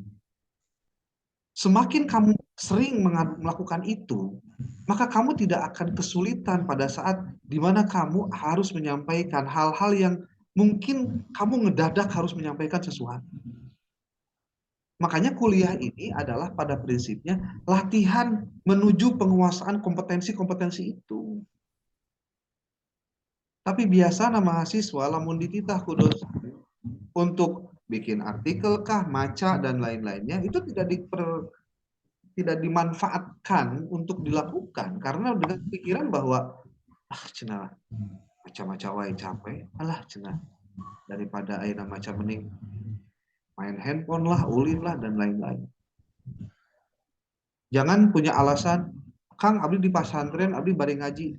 Semakin kamu sering melakukan itu, maka kamu tidak akan kesulitan pada saat dimana kamu harus menyampaikan hal-hal yang mungkin kamu ngedadak harus menyampaikan sesuatu. Makanya kuliah ini adalah pada prinsipnya latihan menuju penguasaan kompetensi-kompetensi itu. Tapi biasanya mahasiswa lamun dititah kudus untuk bikin artikel kah, maca dan lain-lainnya itu tidak dimanfaatkan untuk dilakukan karena dengan pikiran bahwa cenah maca-maca wae capek, alah cenah daripada ayeuna maca mending main handphone lah, ulin lah dan lain-lain. Jangan punya alasan, Kang abdi di pasantren, abdi bari ngaji.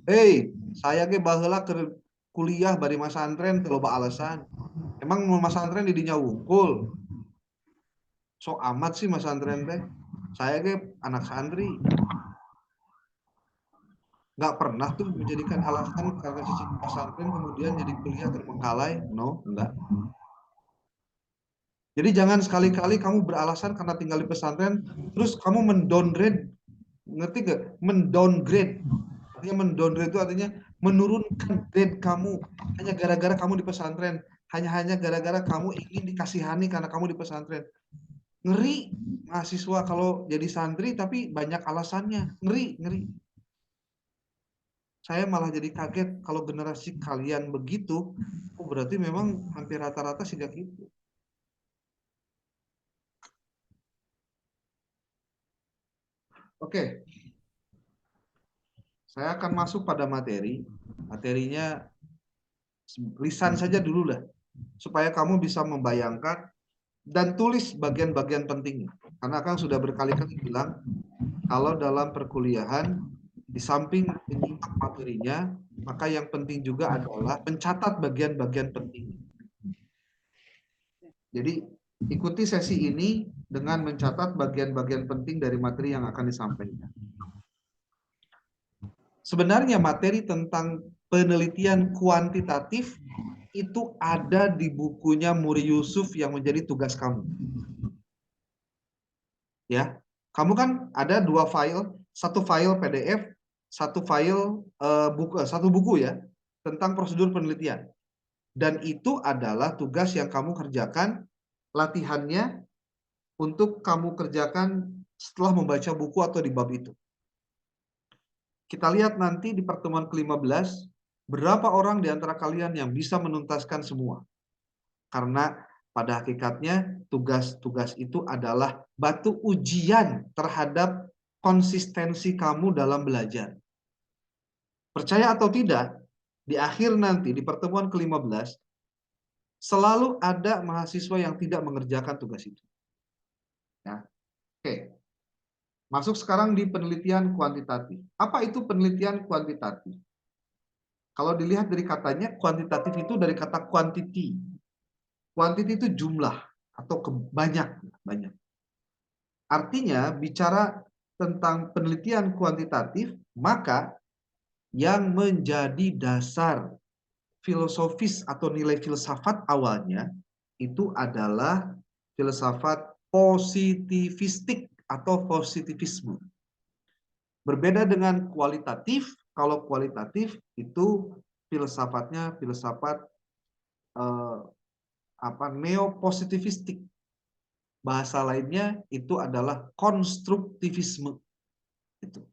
Saya ge baheula keur kuliah bari masantren teu loba alasan. Emang mau masantren di dinya wungkul. So amat sih masantren teh. Saya ge anak santri. Nggak pernah tuh menjadikan alasan karena cici pesantren kemudian jadi kuliah terbengkalai. No, enggak. Jadi jangan sekali-kali kamu beralasan karena tinggal di pesantren, terus kamu mendowngrade, ngerti gak? Mendowngrade. Artinya mendowngrade itu artinya menurunkan grade kamu hanya gara-gara kamu di pesantren, hanya gara-gara kamu ingin dikasihani karena kamu di pesantren. Ngeri mahasiswa kalau jadi santri tapi banyak alasannya, ngeri. Saya malah jadi kaget kalau generasi kalian begitu, berarti memang hampir rata-rata sih gitu. Oke. Saya akan masuk pada materi. Materinya lisan saja dulu lah. Supaya kamu bisa membayangkan dan tulis bagian-bagian pentingnya. Karena Kang sudah berkali-kali bilang, kalau dalam perkuliahan, di samping menyimak materinya, maka yang penting juga adalah mencatat bagian-bagian penting. Jadi ikuti sesi ini dengan mencatat bagian-bagian penting dari materi yang akan disampaikan. Sebenarnya materi tentang penelitian kuantitatif itu ada di bukunya Muri Yusuf yang menjadi tugas kamu. Ya, kamu kan ada dua file, satu file PDF, satu file satu buku ya tentang prosedur penelitian. Dan itu adalah tugas yang kamu kerjakan, latihannya untuk kamu kerjakan setelah membaca buku atau di bab itu. Kita lihat nanti di pertemuan ke-15, berapa orang di antara kalian yang bisa menuntaskan semua. Karena pada hakikatnya tugas-tugas itu adalah batu ujian terhadap konsistensi kamu dalam belajar. Percaya atau tidak, di akhir nanti di pertemuan ke-15, selalu ada mahasiswa yang tidak mengerjakan tugas itu. Ya. Oke. Masuk sekarang di penelitian kuantitatif. Apa itu penelitian kuantitatif? Kalau dilihat dari katanya, kuantitatif itu dari kata quantity. Quantity itu jumlah atau banyak. Artinya, bicara tentang penelitian kuantitatif, maka yang menjadi dasar filosofis atau nilai filsafat awalnya itu adalah filsafat positivistik atau positivisme. Berbeda dengan kualitatif, kalau kualitatif itu filsafatnya filsafat neopositivistik. Bahasa lainnya itu adalah konstruktivisme. Itu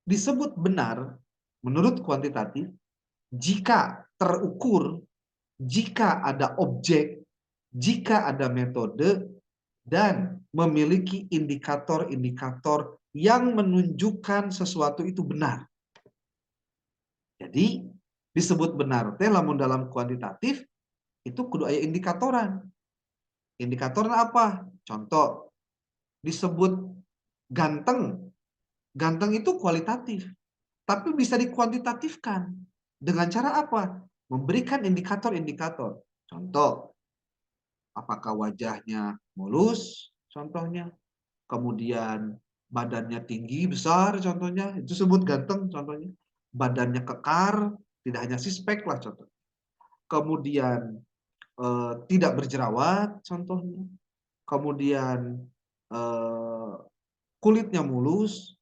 disebut benar menurut kuantitatif jika terukur, jika ada objek, jika ada metode, dan memiliki indikator-indikator yang menunjukkan sesuatu itu benar. Jadi disebut benar teh lamun dalam kuantitatif itu kudu aya indikatoran. Indikatornya apa? Contoh, disebut ganteng. Ganteng itu kualitatif, tapi bisa dikuantitatifkan. Dengan cara apa? Memberikan indikator-indikator. Contoh, apakah wajahnya mulus? Contohnya. Kemudian badannya tinggi, besar, contohnya. Itu disebut ganteng, contohnya. Badannya kekar, tidak hanya sispek lah, contohnya. Kemudian tidak berjerawat, contohnya. Kemudian kulitnya mulus,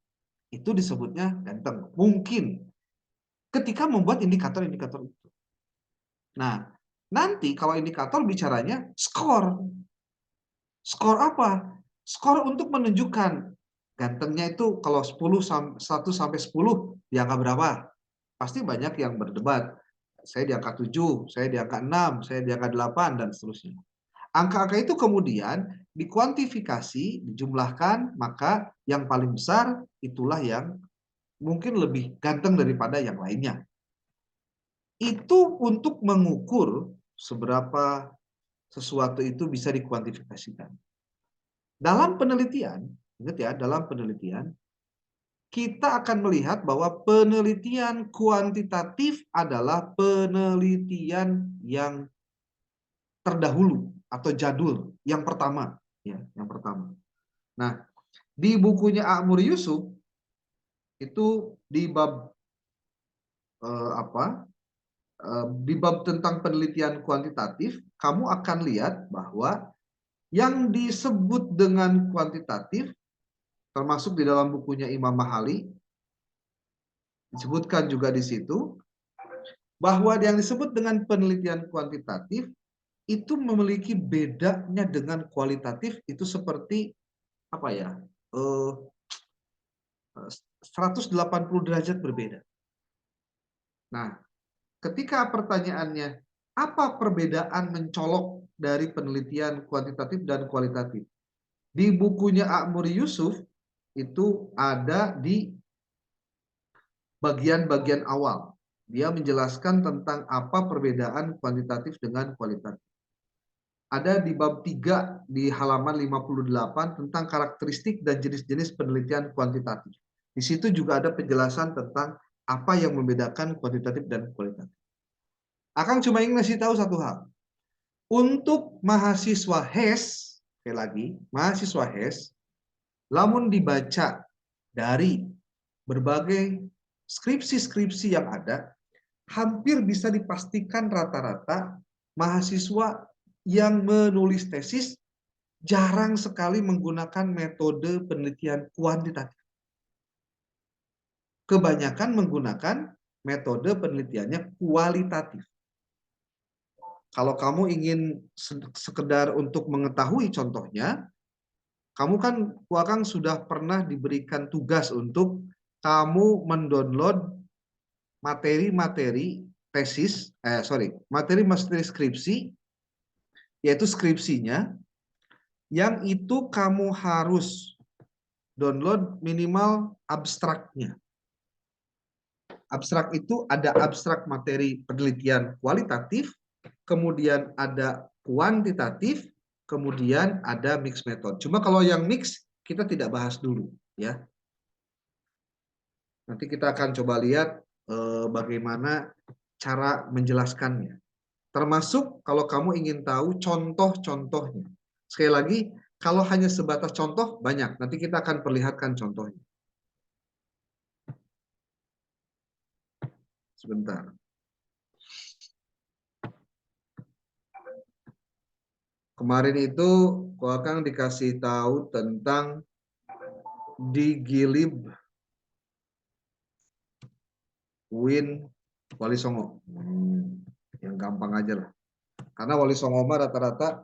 itu disebutnya ganteng. Mungkin ketika membuat indikator-indikator itu. Nah, nanti kalau indikator bicaranya skor. Skor apa? Skor untuk menunjukkan gantengnya itu kalau 1 sampai 10 di angka berapa? Pasti banyak yang berdebat. Saya di angka 7, saya di angka 6, saya di angka 8, dan seterusnya. Angka-angka itu kemudian dikuantifikasi, dijumlahkan, maka yang paling besar itulah yang mungkin lebih ganteng daripada yang lainnya. Itu untuk mengukur seberapa sesuatu itu bisa dikuantifikasikan. Dalam penelitian, ingat ya, dalam penelitian, kita akan melihat bahwa penelitian kuantitatif adalah penelitian yang terdahulu atau jadul, yang pertama, ya, yang pertama. Nah, di bukunya A'mur Yusuf itu di bab di bab tentang penelitian kuantitatif, kamu akan lihat bahwa yang disebut dengan kuantitatif, termasuk di dalam bukunya Imam Mahali, disebutkan juga di situ, bahwa yang disebut dengan penelitian kuantitatif itu memiliki bedanya dengan kualitatif, itu seperti apa ya, 180 derajat berbeda. Nah, ketika pertanyaannya, apa perbedaan mencolok dari penelitian kuantitatif dan kualitatif? Di bukunya A'mur Yusuf itu ada di bagian-bagian awal. Dia menjelaskan tentang apa perbedaan kuantitatif dengan kualitatif. Ada di bab 3 di halaman 58 tentang karakteristik dan jenis-jenis penelitian kuantitatif. Di situ juga ada penjelasan tentang apa yang membedakan kuantitatif dan kualitatif. Akang cuma ingin ngasih tahu satu hal. Untuk mahasiswa HES, sekali lagi, mahasiswa HES, lamun dibaca dari berbagai skripsi-skripsi yang ada, hampir bisa dipastikan rata-rata mahasiswa yang menulis tesis jarang sekali menggunakan metode penelitian kuantitatif. Kebanyakan menggunakan metode penelitiannya kualitatif. Kalau kamu ingin sekedar untuk mengetahui contohnya, kamu kan, Akang sudah pernah diberikan tugas untuk kamu mendownload materi-materi tesis, materi-materi skripsi, yaitu skripsinya, yang itu kamu harus download minimal abstraknya. Abstrak itu ada abstrak materi penelitian kualitatif, kemudian ada kuantitatif, kemudian ada mix method. Cuma kalau yang mix kita tidak bahas dulu, ya. Nanti kita akan coba lihat bagaimana cara menjelaskannya. Termasuk kalau kamu ingin tahu contoh-contohnya. Sekali lagi, kalau hanya sebatas contoh banyak. Nanti kita akan perlihatkan contohnya. Sebentar. Kemarin itu Akang dikasih tahu tentang Digilib Win Wali Songo. Yang gampang aja lah. Karena Wali Songo mah rata-rata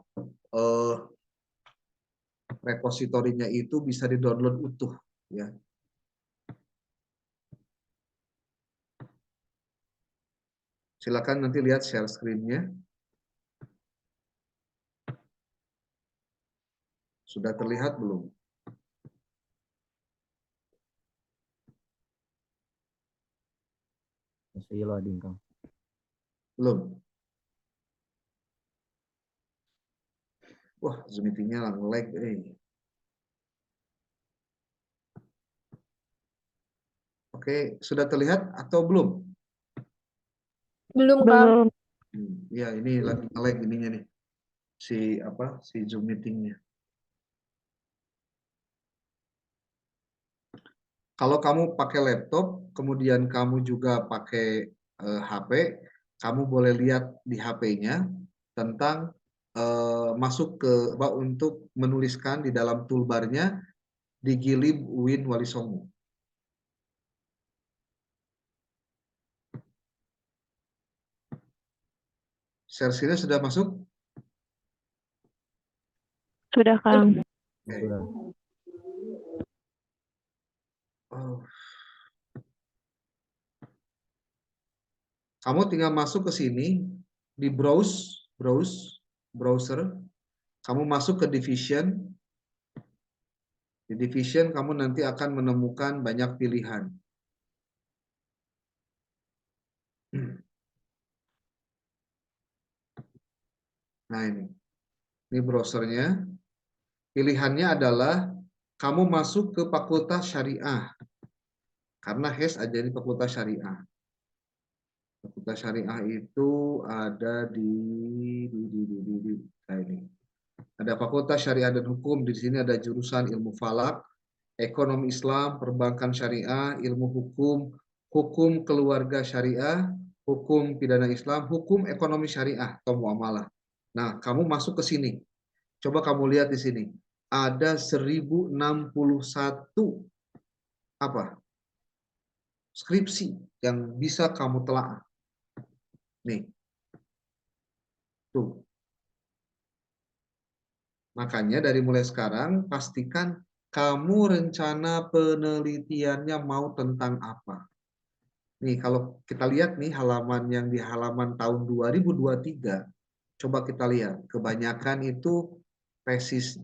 repositorinya itu bisa di-download utuh, ya. Silakan nanti lihat share screen-nya. Sudah terlihat belum? Masih loading, Kang. Belum. Wah, Zoom meeting-nya lag. Oke, sudah terlihat atau belum? Belum, Kang. Ya, ini lagi lag ininya nih. Si Zoom meeting-nya. Kalau kamu pakai laptop, kemudian kamu juga pakai HP, kamu boleh lihat di HP-nya tentang masuk ke untuk menuliskan di dalam toolbar-nya Digilib Win Wali Songo. Share-nya sudah masuk? Sudah, Kang. Oke. Sudah. Oh. Kamu tinggal masuk ke sini di browser, kamu masuk ke division. Di division kamu nanti akan menemukan banyak pilihan. Nah ini browsernya. Pilihannya adalah kamu masuk ke Fakultas Syariah. Karena HES ada di Fakultas Syariah. Fakultas Syariah itu ada nah ini. Ada Fakultas Syariah dan Hukum. Di sini ada jurusan Ilmu Falak, Ekonomi Islam, Perbankan Syariah, Ilmu Hukum, Hukum Keluarga Syariah, Hukum Pidana Islam, Hukum Ekonomi Syariah atau Muamalah. Nah, kamu masuk ke sini. Coba kamu lihat di sini. Ada 1061 apa? Skripsi yang bisa kamu telaah. Nih. Tuh. Makanya dari mulai sekarang pastikan kamu rencana penelitiannya mau tentang apa. Nih kalau kita lihat nih halaman yang di halaman tahun 2023, coba kita lihat. Kebanyakan itu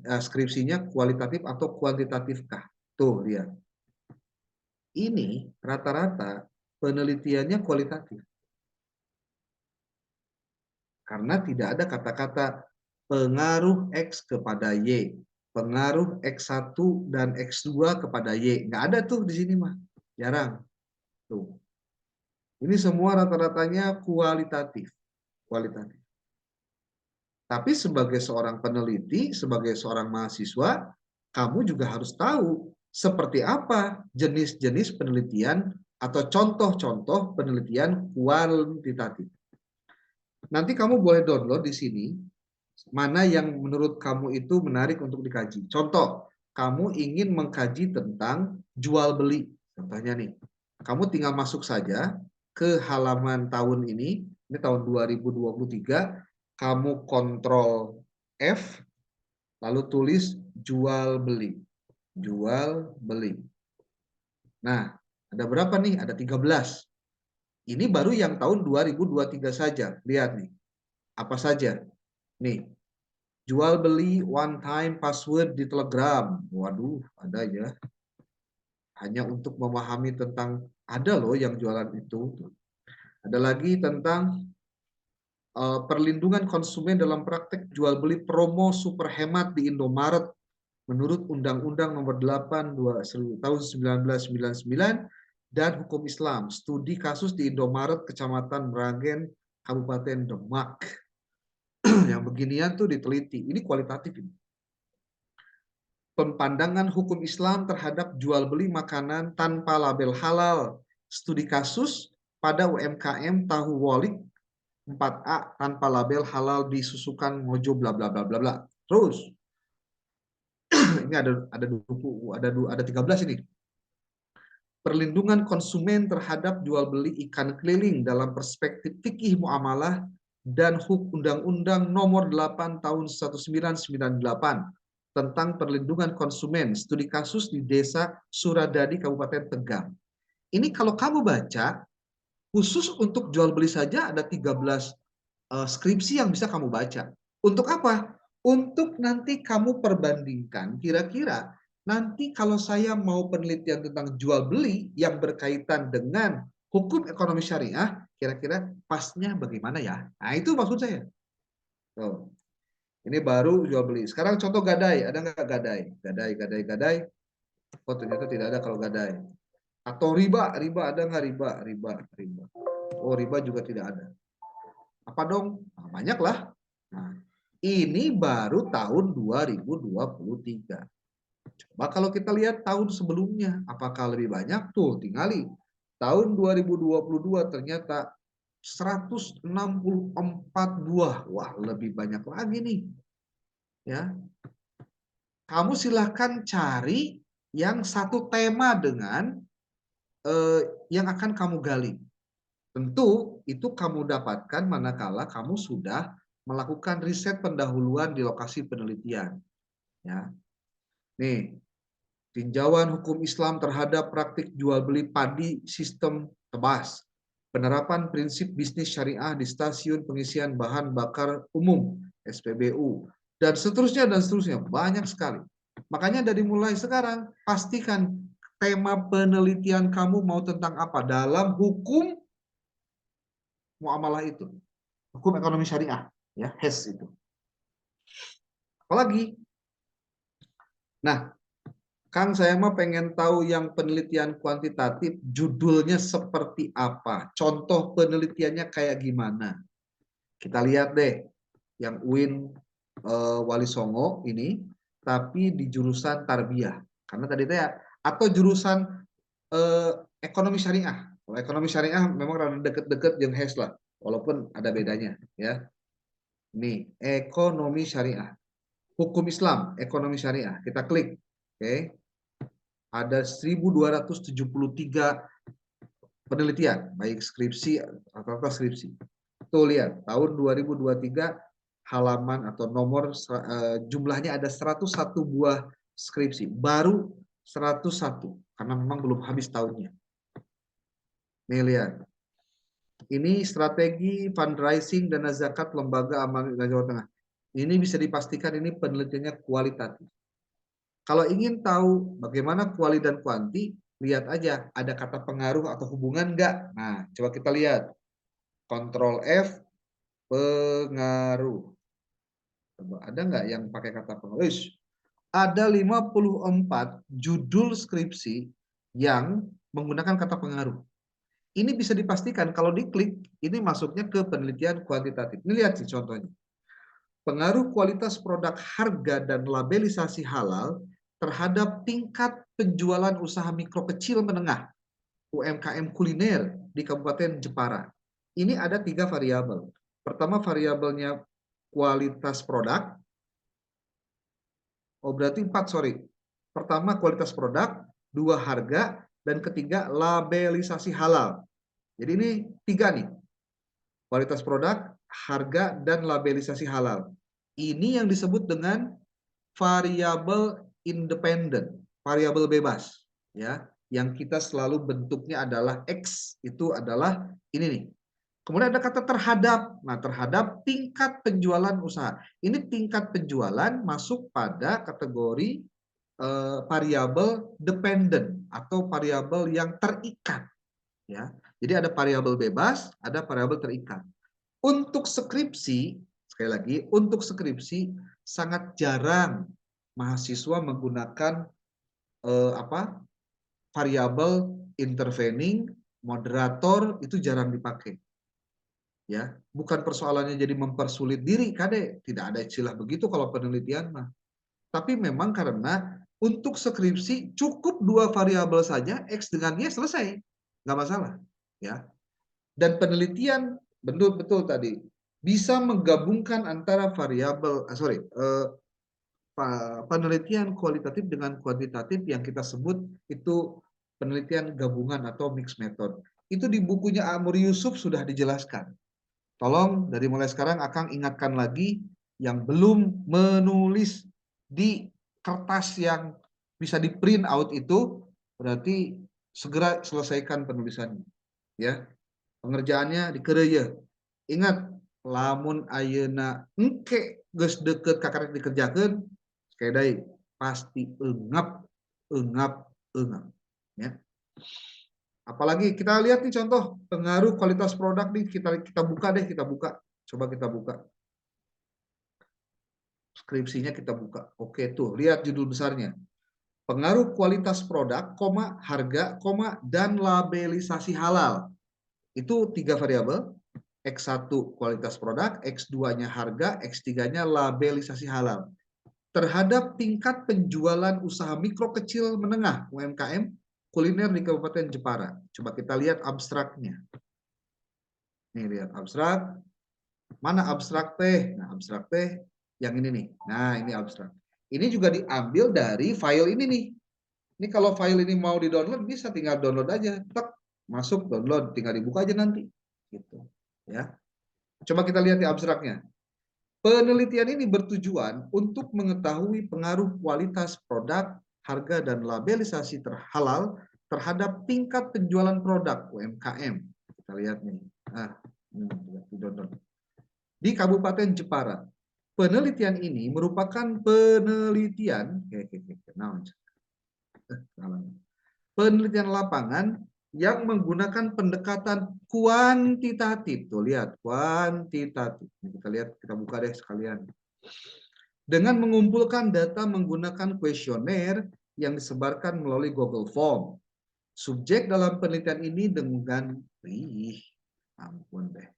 skripsinya kualitatif atau kuantitatifkah? Tuh lihat. Ini rata-rata penelitiannya kualitatif. Karena tidak ada kata-kata pengaruh X kepada Y, pengaruh X1 dan X2 kepada Y. Nggak ada tuh di sini mah. Jarang. Tuh. Ini semua rata-ratanya kualitatif. Kualitatif. Tapi sebagai seorang peneliti, sebagai seorang mahasiswa, kamu juga harus tahu seperti apa jenis-jenis penelitian atau contoh-contoh penelitian kuantitatif. Nanti kamu boleh download di sini mana yang menurut kamu itu menarik untuk dikaji. Contoh, kamu ingin mengkaji tentang jual beli. Contohnya nih, kamu tinggal masuk saja ke halaman tahun ini tahun 2023, kamu kontrol F, lalu tulis jual beli. Jual beli. Nah, ada berapa nih? Ada 13. Ini baru yang tahun 2023 saja. Lihat nih. Apa saja? Nih, jual beli one time password di Telegram. Waduh, ada ya. Hanya untuk memahami tentang, ada loh yang jualan itu. Ada lagi tentang perlindungan konsumen dalam praktek jual beli promo super hemat di Indomaret menurut Undang-Undang Nomor 8 tahun 1999 dan Hukum Islam. Studi kasus di Indomaret Kecamatan Meragen, Kabupaten Demak. Yang beginian tuh diteliti. Ini kualitatif ini. Pandangan hukum Islam terhadap jual beli makanan tanpa label halal. Studi kasus pada UMKM tahu wolik 4A tanpa label halal disusukan mojo bla bla bla bla bla. Terus ini ada 13 ini. Perlindungan konsumen terhadap jual beli ikan keliling dalam perspektif fikih muamalah dan Undang-Undang Nomor 8 tahun 1998 tentang perlindungan konsumen, studi kasus di Desa Suradadi, Kabupaten Tegal. Ini kalau kamu baca, khusus untuk jual beli saja ada 13 skripsi yang bisa kamu baca. Untuk apa? Untuk nanti kamu perbandingkan, kira-kira nanti kalau saya mau penelitian tentang jual beli yang berkaitan dengan hukum ekonomi syariah, kira-kira pasnya bagaimana ya? Nah itu maksud saya. Tuh. Ini baru jual beli. Sekarang contoh gadai, ada nggak gadai? Gadai. Oh ternyata tidak ada kalau gadai. Atau riba ada nggak riba? Riba. Oh riba juga tidak ada. Apa dong? Nah, banyak lah. Nah, ini baru tahun 2023. Coba kalau kita lihat tahun sebelumnya, apakah lebih banyak? Tuh, tinggali. Tahun 2022 ternyata 164 buah. Wah, lebih banyak lagi nih. Ya. Kamu silahkan cari yang satu tema dengan yang akan kamu gali. Tentu itu kamu dapatkan manakala kamu sudah melakukan riset pendahuluan di lokasi penelitian. Ya. Nih, tinjauan hukum Islam terhadap praktik jual beli padi sistem tebas. penerapan prinsip bisnis syariah di stasiun pengisian bahan bakar umum (SPBU), dan seterusnya dan seterusnya, banyak sekali. Makanya dari mulai sekarang pastikan tema penelitian kamu mau tentang apa dalam hukum muamalah itu, hukum ekonomi syariah, ya, HES itu. Apalagi, nah, Kang, saya mah pengen tahu yang penelitian kuantitatif judulnya seperti apa, contoh penelitiannya kayak gimana. Kita lihat deh, yang UIN Wali Songo ini, tapi di jurusan tarbiyah. Karena tadi ya, atau jurusan ekonomi syariah. Kalau ekonomi syariah memang rada deket-deket yang HES lah, walaupun ada bedanya, ya. Nih, ekonomi syariah, hukum Islam, ekonomi syariah. Kita klik, oke. Ada 1273 penelitian, baik skripsi atau skripsi. Tuh lihat, tahun 2023 halaman atau nomor jumlahnya ada 101 buah skripsi, baru 101 karena memang belum habis tahunnya. Nih lihat, ini strategi fundraising dana zakat lembaga amal Jawa Tengah. Ini bisa dipastikan ini penelitiannya kualitatif. Kalau ingin tahu bagaimana kuali dan kuanti, lihat aja ada kata pengaruh atau hubungan enggak. Nah, coba kita lihat. Ctrl F, pengaruh. Coba ada nggak yang pakai kata pengaruh? Ada 54 judul skripsi yang menggunakan kata pengaruh. Ini bisa dipastikan kalau diklik, ini masuknya ke penelitian kuantitatif. Ini lihat sih contohnya. Pengaruh kualitas produk harga dan labelisasi halal terhadap tingkat penjualan usaha mikro kecil menengah UMKM kuliner di Kabupaten Jepara. Ini ada 3 variabel. Pertama variabelnya kualitas produk. Oh berarti 4, sorry. Pertama kualitas produk, 2 harga, dan ketiga labelisasi halal. Jadi ini 3 nih. Kualitas produk, harga, dan labelisasi halal. Ini yang disebut dengan variabel independen, variabel bebas, ya, yang kita selalu bentuknya adalah X, itu adalah ini nih. Kemudian ada kata terhadap. Nah, terhadap tingkat penjualan usaha. Ini tingkat penjualan masuk pada kategori variabel dependent atau variabel yang terikat, ya. Jadi ada variabel bebas, ada variabel terikat. Untuk skripsi, sekali lagi, untuk skripsi sangat jarang mahasiswa menggunakan variabel intervening, moderator, itu jarang dipakai. Ya, bukan persoalannya jadi mempersulit diri, Kade. Tidak ada istilah begitu kalau penelitian mah. Tapi memang karena untuk skripsi cukup 2 variabel saja, X dengan Y selesai. Nggak masalah. Ya. Dan penelitian betul-betul tadi bisa menggabungkan antara variabel penelitian kualitatif dengan kuantitatif yang kita sebut itu penelitian gabungan atau mixed method. Itu di bukunya Amr Yusuf sudah dijelaskan. Tolong dari mulai sekarang Akang ingatkan lagi yang belum menulis di kertas yang bisa di print out itu, berarti segera selesaikan penulisannya. Ya, pengerjaannya dikerja. Ingat, lamun ayeuna engke geus deket kakarek dikerjakeun, sekali pasti engap. Ya. Apalagi kita lihat nih contoh pengaruh kualitas produk nih, kita buka deh, coba kita buka skripsinya, kita buka. Oke tuh, lihat judul besarnya, pengaruh kualitas produk, harga, dan labelisasi halal. Itu 3 variabel. X1 kualitas produk, X2-nya harga, X3-nya labelisasi halal. Terhadap tingkat penjualan usaha mikro kecil menengah UMKM kuliner di Kabupaten Jepara. Coba kita lihat abstraknya. Nih lihat abstrak. Mana abstrak teh? Nah, abstrak teh yang ini nih. Nah, ini abstrak. Ini juga diambil dari file ini nih. Ini kalau file ini mau di-download bisa tinggal download aja. Tek, masuk download, tinggal dibuka aja nanti. Gitu. Ya. Coba kita lihat di abstraknya. Penelitian ini bertujuan untuk mengetahui pengaruh kualitas produk, harga, dan labelisasi halal terhadap tingkat penjualan produk UMKM. Kita lihat nih. Di-download. Di Kabupaten Jepara. Penelitian ini merupakan penelitian lapangan yang menggunakan pendekatan kuantitatif. Tuh lihat, kuantitatif. Kita lihat, kita buka deh sekalian. Dengan mengumpulkan data menggunakan kuesioner yang disebarkan melalui Google Form. Subjek dalam penelitian ini dengan ampun deh.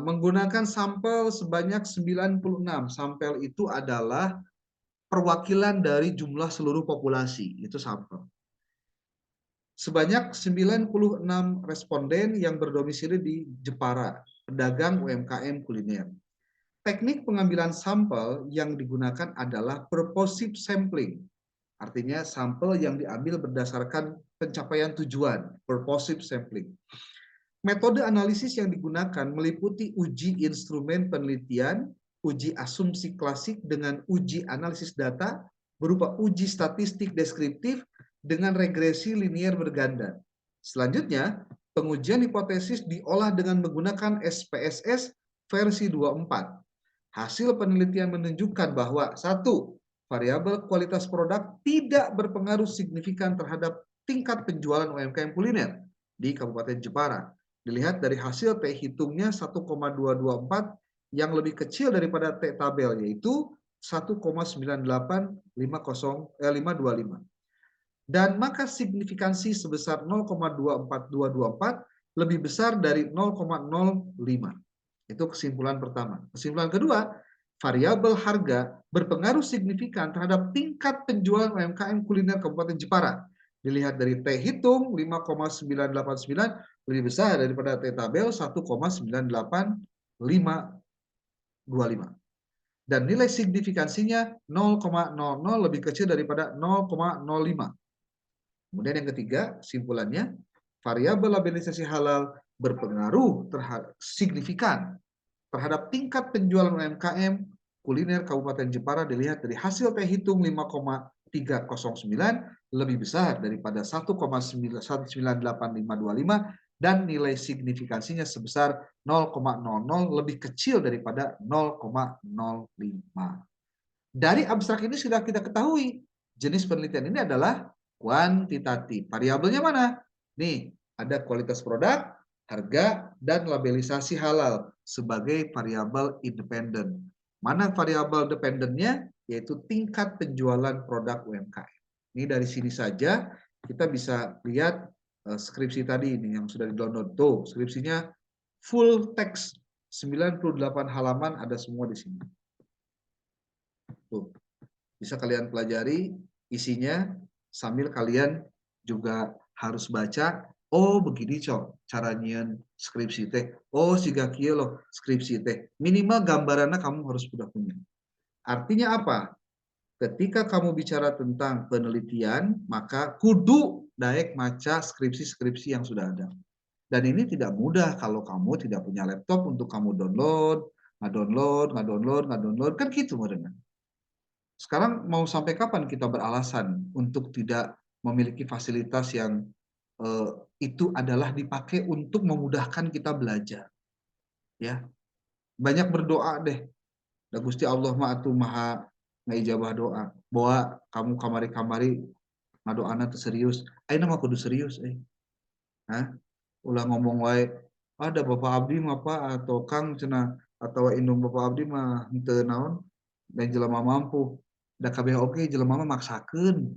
Menggunakan sampel sebanyak 96. Sampel itu adalah perwakilan dari jumlah seluruh populasi, itu sampel. Sebanyak 96 responden yang berdomisili di Jepara, pedagang UMKM kuliner. Teknik pengambilan sampel yang digunakan adalah purposive sampling. Artinya sampel yang diambil berdasarkan pencapaian tujuan, purposive sampling. Metode analisis yang digunakan meliputi uji instrumen penelitian, uji asumsi klasik dengan uji analisis data, berupa uji statistik deskriptif dengan regresi linier berganda. Selanjutnya, pengujian hipotesis diolah dengan menggunakan SPSS versi 24. Hasil penelitian menunjukkan bahwa 1. Variabel kualitas produk tidak berpengaruh signifikan terhadap tingkat penjualan UMKM kuliner di Kabupaten Jepara. Dilihat dari hasil T hitungnya 1,224 yang lebih kecil daripada T tabel, yaitu 1,98525. Dan maka signifikansi sebesar 0,24224 lebih besar dari 0,05. Itu kesimpulan pertama. Kesimpulan kedua, variabel harga berpengaruh signifikan terhadap tingkat penjualan UMKM kuliner Kabupaten Jepara. Dilihat dari T hitung 5,989 lebih besar daripada T tabel 1,98525. Dan nilai signifikansinya 0,00 lebih kecil daripada 0,05. Kemudian yang ketiga, simpulannya, variabel labelisasi halal berpengaruh signifikan terhadap tingkat penjualan UMKM kuliner Kabupaten Jepara. Dilihat dari hasil T hitung 5,309 lebih besar daripada 1,98525 dan nilai signifikansinya sebesar 0,00 lebih kecil daripada 0,05. Dari abstrak ini sudah kita ketahui jenis penelitian ini adalah kuantitatif. Variabelnya mana? Nih, ada kualitas produk, harga, dan labelisasi halal sebagai variabel independen. Mana variabel dependennya? Yaitu tingkat penjualan produk UMKM. Ini dari sini saja kita bisa lihat skripsi tadi ini yang sudah di-download. Tuh, skripsinya full text, 98 halaman ada semua di sini. Tuh, bisa kalian pelajari isinya sambil kalian juga harus baca. Oh, begini cok cara nyian skripsi teh. Oh, siga kieu loh skripsi teh. Minimal gambarannya kamu harus sudah punya. Artinya apa? Ketika kamu bicara tentang penelitian, maka kudu daek maca skripsi-skripsi yang sudah ada. Dan ini tidak mudah kalau kamu tidak punya laptop untuk kamu download, nggak-download, kan gitu modelnya. Sekarang mau sampai kapan kita beralasan untuk tidak memiliki fasilitas yang itu adalah dipakai untuk memudahkan kita belajar, ya. Banyak berdoa deh. Da Gusti Allah mah atuh maha ngaijabah doa. Bahwa kamu kamari-kamari ngadoana teu serius. Ayeuna mah kudu serius Hah? Ulah ngomong wae, ada Bapak Abdi mah Pak atau Kang cenah atau indung Bapak Abdi mah henteu naon dan jelema mampu. Da kabeh oge jelema mah maksakeun.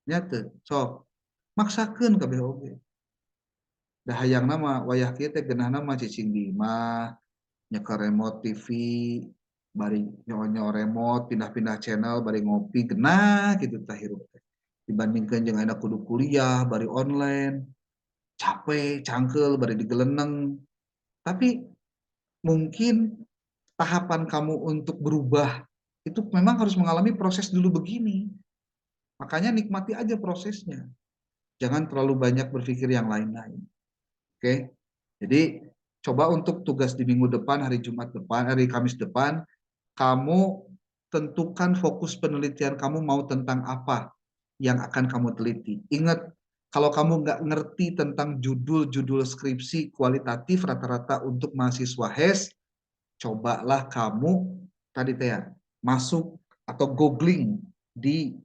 Nya teu, sok maksakeun kabeh oge. Da hayangna mah wayah kieu teh geunahna mah cicing di imah, nyekel remote TV, bari nyo remote, pindah-pindah channel, bari ngopi, genah gitu tah hirup teh. Dibandingkeun jeung ayeuna kudu kuliah, bari online, capek, cangkel, bari digeleneng. Tapi mungkin tahapan kamu untuk berubah itu memang harus mengalami proses dulu begini. Makanya nikmati aja prosesnya. Jangan terlalu banyak berpikir yang lain-lain. Oke? Jadi coba untuk tugas di minggu depan, hari Jumat depan, hari Kamis depan, kamu tentukan fokus penelitian kamu mau tentang apa yang akan kamu teliti. Ingat, Kalau kamu nggak ngerti tentang judul-judul skripsi kualitatif rata-rata untuk mahasiswa HES, cobalah kamu tadi teh ya, masuk atau googling di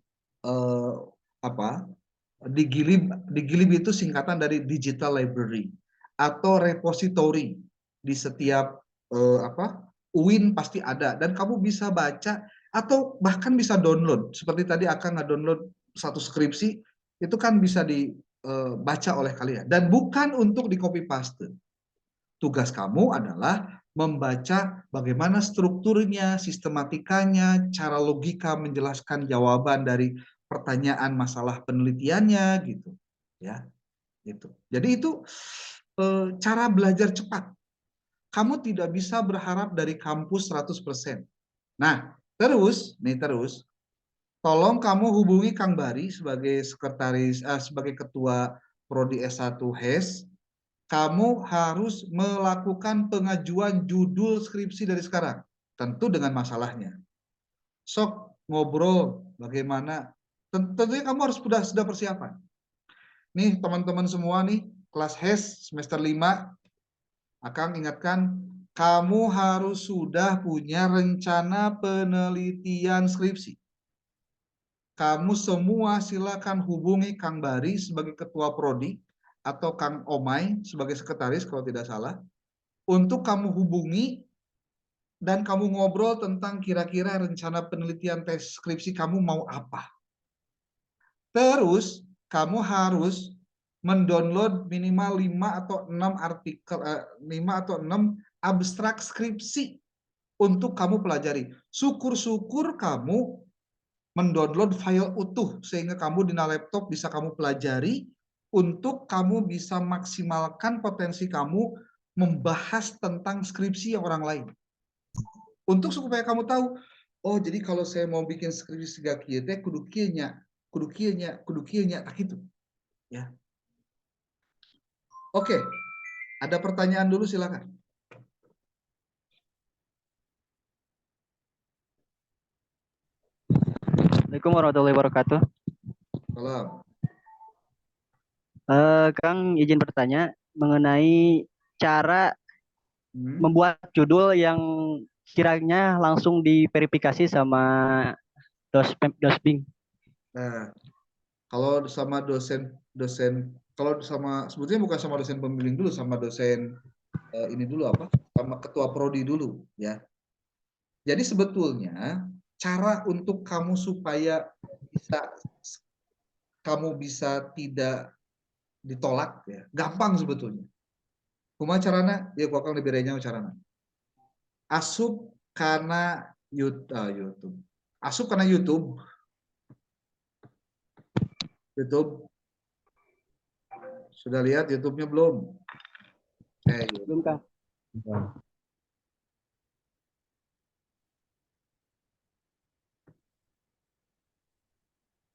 eh, apa di Gilib. Di Gilib itu singkatan dari Digital Library atau repository. Di setiap UIN pasti ada, dan kamu bisa baca atau bahkan bisa download. Seperti tadi akan nge-download satu skripsi, itu kan bisa dibaca oleh kalian, dan bukan untuk di copy paste. Tugas kamu adalah membaca bagaimana strukturnya, sistematikanya, cara logika menjelaskan jawaban dari pertanyaan masalah penelitiannya gitu. Ya, gitu. Jadi itu cara belajar cepat. Kamu tidak bisa berharap dari kampus 100%. Nah, terus, tolong kamu hubungi Kang Bari sebagai sebagai ketua Prodi S1 HES. Kamu harus melakukan pengajuan judul skripsi dari sekarang, tentu dengan masalahnya. Sok ngobrol bagaimana, tentunya kamu harus sudah persiapan. Nih teman-teman semua nih, kelas HES semester 5, Akang ingatkan, kamu harus sudah punya rencana penelitian skripsi. Kamu semua silakan hubungi Kang Bari sebagai ketua prodi atau Kang Omai sebagai sekretaris kalau tidak salah, untuk kamu hubungi dan kamu ngobrol tentang kira-kira rencana penelitian tes skripsi kamu mau apa. Terus kamu harus mendownload minimal 5 atau 6 artikel, 5 atau 6 abstrak skripsi untuk kamu pelajari. Syukur-syukur kamu mendownload file utuh sehingga kamu di laptop bisa kamu pelajari untuk kamu bisa maksimalkan potensi kamu membahas tentang skripsi yang orang lain. Untuk supaya kamu tahu, oh jadi kalau saya mau bikin skripsi segak kieu teh kudu kieu nya, tak gitu. Ya. Oke. Ada pertanyaan dulu silakan. Assalamualaikum warahmatullahi wabarakatuh. Salam. Kang izin bertanya mengenai cara membuat judul yang kiranya langsung diverifikasi sama dosbing. Nah, kalau sama kalau sama sebetulnya bukan sama dosen pembimbing dulu, sama dosen ini dulu apa? Sama ketua prodi dulu, ya. Jadi sebetulnya cara untuk kamu supaya kamu bisa tidak ditolak, ya, gampang sebetulnya. Kumaha carana? Ya gua akan lebih renyah carana. Asup karena YouTube. Asup karena YouTube. Sudah lihat YouTube-nya belum? Belum, Kang.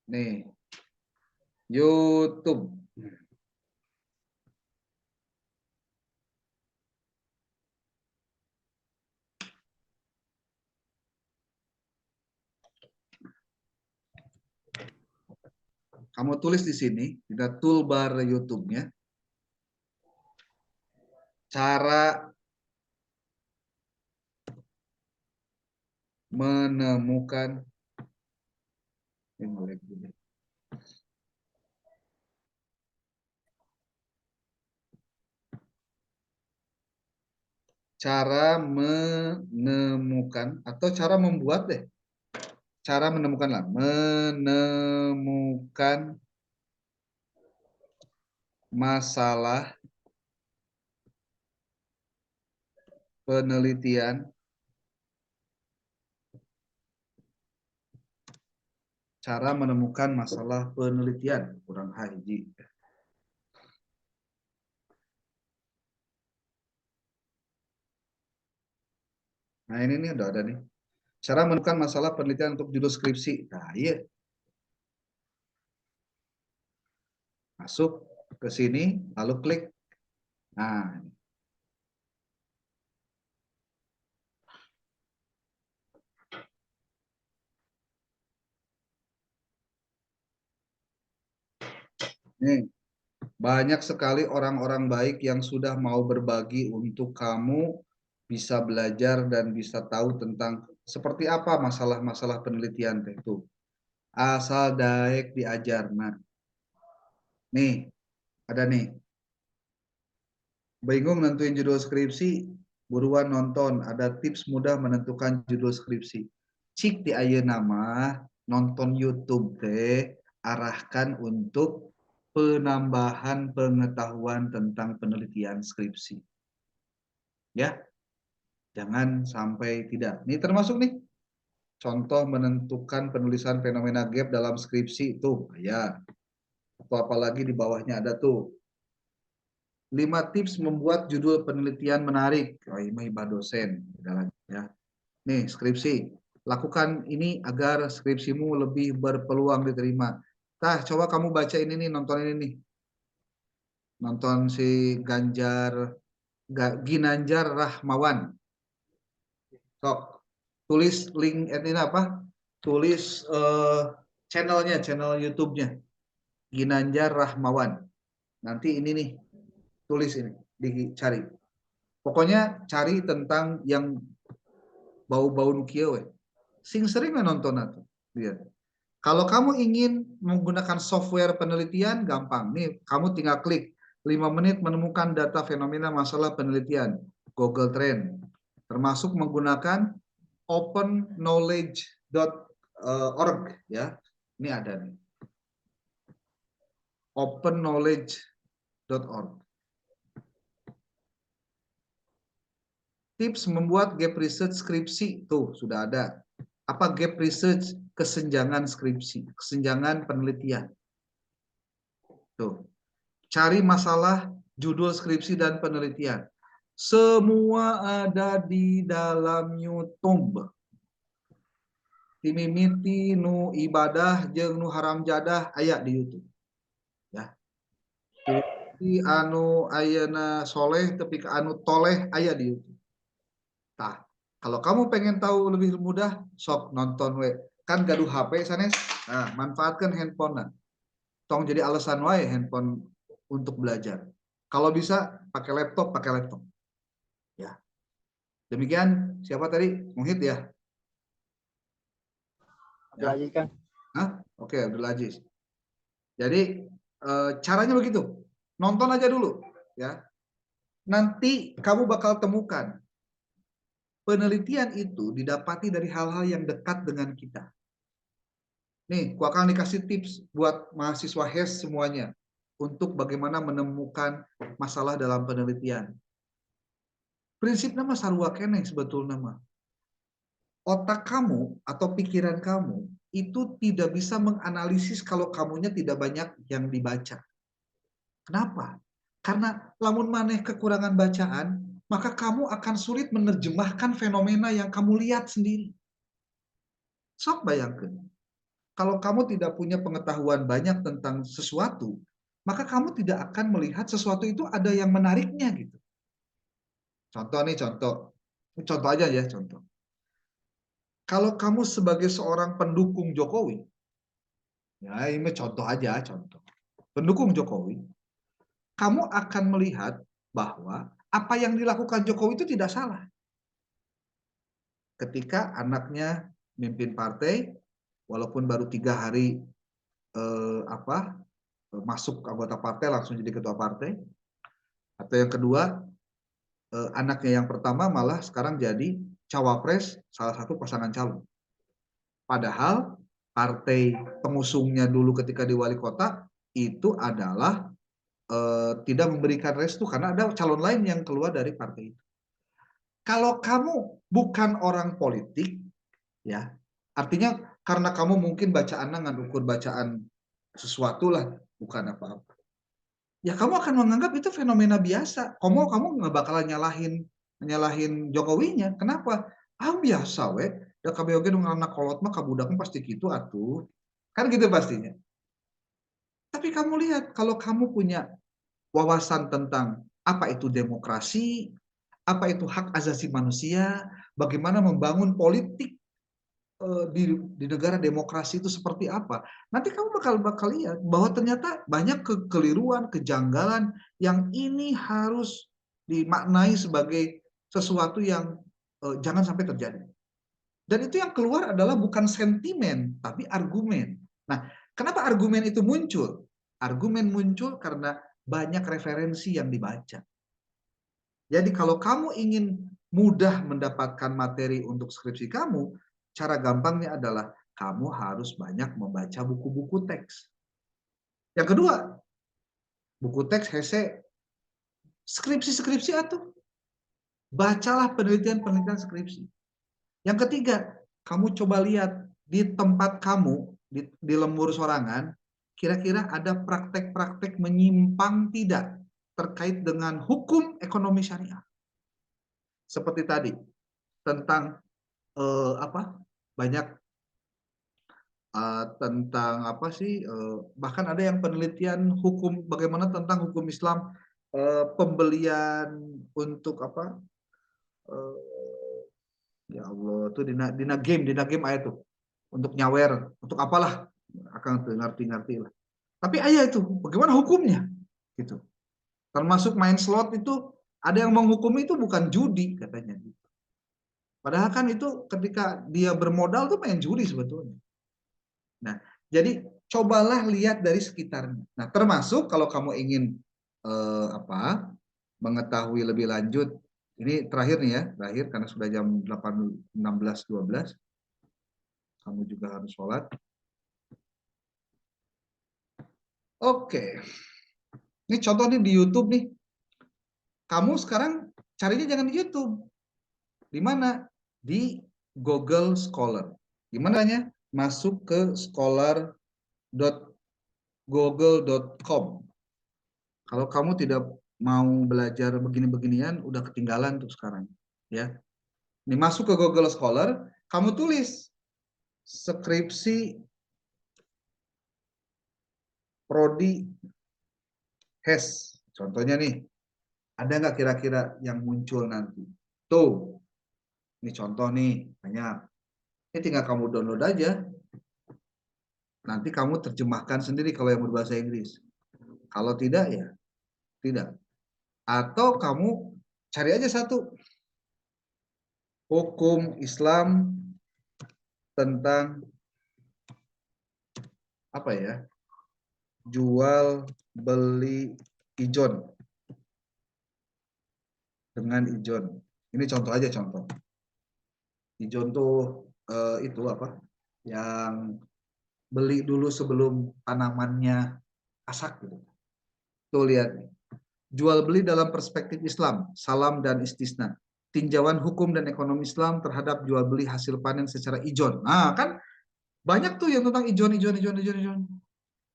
Nih, YouTube. Kamu tulis di sini, di toolbar YouTube-nya, cara menemukan atau cara membuat deh. Cara menemukan lah, menemukan masalah penelitian, cara menemukan masalah penelitian, kurang haji. Nah ini nih udah ada nih. Cara menemukan masalah penelitian untuk judul skripsi. Nah iya. Masuk ke sini, lalu klik. Nah, nih Banyak sekali orang-orang baik yang sudah mau berbagi untuk kamu bisa belajar dan bisa tahu tentang seperti apa masalah-masalah penelitian teh itu. Asal daek diajar. Nah, nih ada nih. Bingung nentuin judul skripsi? Buruan nonton. Ada tips mudah menentukan judul skripsi. Cik di ayeuna mah nonton YouTube teh arahkan untuk penambahan pengetahuan tentang penelitian skripsi. Ya, jangan sampai tidak. Ini termasuk nih contoh menentukan penulisan fenomena gap dalam skripsi itu. Ya, atau apalagi di bawahnya ada tuh 5 tips membuat judul penelitian menarik. Oh, ini dosen. Ya. Nih, skripsi. Lakukan ini agar skripsimu lebih berpeluang diterima. Tah, coba kamu baca ini nih, nonton ini nih. Nonton si Ginanjar Rahmawan. Sok, tulis link ini apa? Tulis channelnya, channel YouTube-nya. Ginanjar Rahmawan. Nanti ini nih, tulis ini, dicari. Pokoknya cari tentang yang bau-bau nukia we. Sing sering nonton atau lihat. Kalau kamu ingin menggunakan software penelitian gampang. Nih, kamu tinggal klik 5 menit menemukan data fenomena masalah penelitian Google Trend. Termasuk menggunakan openknowledge.org ya. Ini ada nih. openknowledge.org. Tips membuat gap research skripsi tuh sudah ada. Apa gap research? Kesenjangan skripsi, kesenjangan penelitian. Tuh. Cari masalah judul skripsi dan penelitian. Semua ada di dalam YouTube. Timimiti nu ibadah jeung nu haram jadah aya di YouTube. Ya. Timimiti anu ayeuna soleh tapi ke anu toleh aya di YouTube. Nah, kalau kamu pengen tahu lebih mudah, sok nonton we. Kan gaduh HP sanes. Nah, manfaatkan handphone. Nah. Tong jadi alasan wae handphone untuk belajar. Kalau bisa pakai laptop, pakai laptop. Ya. Demikian, siapa tadi? Muhid ya? Abdul Aziz kan? Hah? Oke, Abdul Aziz. Jadi caranya begitu. Nonton aja dulu, ya. Nanti kamu bakal temukan penelitian itu didapati dari hal-hal yang dekat dengan kita. Nih, aku akan dikasih tips buat mahasiswa HES semuanya untuk bagaimana menemukan masalah dalam penelitian. Prinsip nama sarua keneh sebetulnya mah. Otak kamu atau pikiran kamu itu tidak bisa menganalisis kalau kamunya tidak banyak yang dibaca. Kenapa? Karena lamun maneh kekurangan bacaan, maka kamu akan sulit menerjemahkan fenomena yang kamu lihat sendiri. Sok bayangkan. Kalau kamu tidak punya pengetahuan banyak tentang sesuatu, maka kamu tidak akan melihat sesuatu itu ada yang menariknya gitu. Contoh nih, contoh aja ya, contoh. Kalau kamu sebagai seorang pendukung Jokowi, ya ini contoh aja, contoh. Pendukung Jokowi, kamu akan melihat bahwa apa yang dilakukan Jokowi itu tidak salah. Ketika anaknya mimpin partai, walaupun baru 3 hari masuk anggota partai langsung jadi ketua partai, atau yang kedua anaknya yang pertama malah sekarang jadi cawapres salah satu pasangan calon. Padahal partai pengusungnya dulu ketika di wali kota itu adalah tidak memberikan restu karena ada calon lain yang keluar dari partai itu. Kalau kamu bukan orang politik, ya artinya karena kamu mungkin bacaannya nggak ukur bacaan sesuatu lah, bukan apa-apa. Ya kamu akan menganggap itu fenomena biasa. Kamu nggak bakalan nyalahin Jokowinya. Kenapa? Biasa we. Da KBOG nu ngaranna kolot mah kabudak pasti gitu atuh. Kan gitu pastinya. Tapi kamu lihat kalau kamu punya wawasan tentang apa itu demokrasi, apa itu hak asasi manusia, bagaimana membangun politik di negara demokrasi itu seperti apa, nanti kamu bakal lihat bahwa ternyata banyak kekeliruan, kejanggalan yang ini harus dimaknai sebagai sesuatu yang jangan sampai terjadi. Dan itu yang keluar adalah bukan sentimen, tapi argumen. Nah, kenapa argumen itu muncul? Argumen muncul karena banyak referensi yang dibaca. Jadi kalau kamu ingin mudah mendapatkan materi untuk skripsi kamu, cara gampangnya adalah kamu harus banyak membaca buku-buku teks. Yang kedua, buku teks, hese, skripsi-skripsi atau bacalah penelitian-penelitian skripsi. Yang ketiga, kamu coba lihat di tempat kamu, di lembur sorangan, kira-kira ada praktek-praktek menyimpang tidak terkait dengan hukum ekonomi syariah. Seperti tadi, tentang banyak tentang bahkan ada yang penelitian hukum bagaimana tentang hukum Islam pembelian untuk ya Allah tuh dina game ayat tuh untuk nyawer untuk apalah akan ngerti lah. Tapi ayat itu bagaimana hukumnya gitu. Termasuk main slot itu ada yang menghukumi itu bukan judi katanya. Padahal kan itu ketika dia bermodal tuh main judi sebetulnya. Nah, jadi cobalah lihat dari sekitarnya. Nah, termasuk kalau kamu ingin mengetahui lebih lanjut, ini terakhir nih ya, terakhir karena sudah jam 8.16.12. Kamu juga harus sholat. Oke. Ini contoh nih di YouTube nih. Kamu sekarang carinya jangan di YouTube. Di mana? Di Google Scholar. Gimana caranya? Masuk ke scholar.google.com. Kalau kamu tidak mau belajar begini-beginian, udah ketinggalan tuh sekarang. Ya. Ini masuk ke Google Scholar, kamu tulis skripsi prodi HES. Contohnya nih, ada nggak kira-kira yang muncul nanti? Tuh, ini contoh nih, banyak. Ini tinggal kamu download aja. Nanti kamu terjemahkan sendiri kalau yang berbahasa Inggris. Kalau tidak, ya tidak. Atau kamu cari aja satu. Hukum Islam tentang apa ya? Jual beli ijon. Dengan ijon. Ini contoh aja contoh. Ijon tuh itu apa? Yang beli dulu sebelum tanamannya asak gitu. Tuh lihat. Jual beli dalam perspektif Islam, salam dan istisna. Tinjauan hukum dan ekonomi Islam terhadap jual beli hasil panen secara ijon. Nah, kan banyak tuh yang tentang ijon.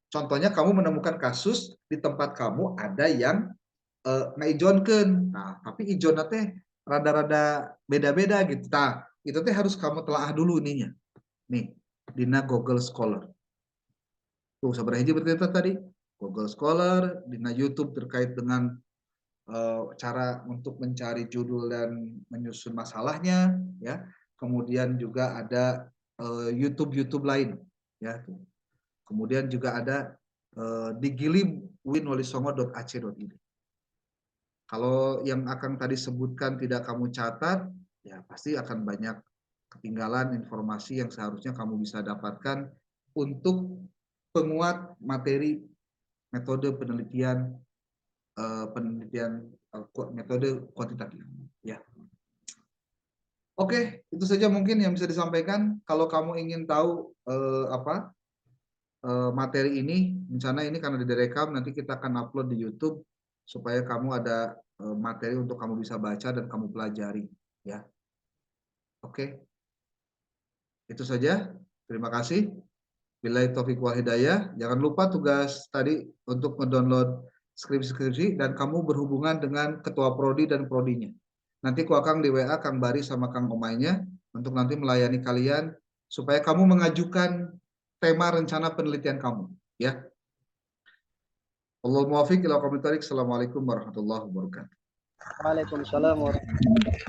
Contohnya kamu menemukan kasus di tempat kamu ada yang ngaijonkeun. Nah, tapi ijon teh rada-rada beda-beda gitu. Nah, itu teh harus kamu telaah dulu ininya. Nih, dina Google Scholar. Tuh, sabar hiji berarti tadi. Google Scholar, dina YouTube terkait dengan cara untuk mencari judul dan menyusun masalahnya, ya. Kemudian juga ada YouTube lain, ya. Kemudian juga ada di giliwinwolisongo.ac.id. Kalau yang akan tadi sebutkan tidak kamu catat, ya pasti akan banyak ketinggalan informasi yang seharusnya kamu bisa dapatkan untuk penguat materi metode penelitian metode kuantitatif. Ya. Oke, itu saja mungkin yang bisa disampaikan. Kalau kamu ingin tahu materi ini, misalnya ini karena direkam, nanti kita akan upload di YouTube supaya kamu ada materi untuk kamu bisa baca dan kamu pelajari. Ya. Oke, itu saja. Terima kasih. Billahi taufiq wal hidayah. Jangan lupa tugas tadi untuk mendownload skripsi dan kamu berhubungan dengan ketua prodi dan prodinya. Nanti ku akan di WA Kang Bari sama Kang Omaynya untuk nanti melayani kalian supaya kamu mengajukan tema rencana penelitian kamu, ya. Allahumma muwaffiq ila aqwamit thoriq. Assalamualaikum warahmatullahi wabarakatuh. Waalaikumsalam warahmatullahi wabarakatuh.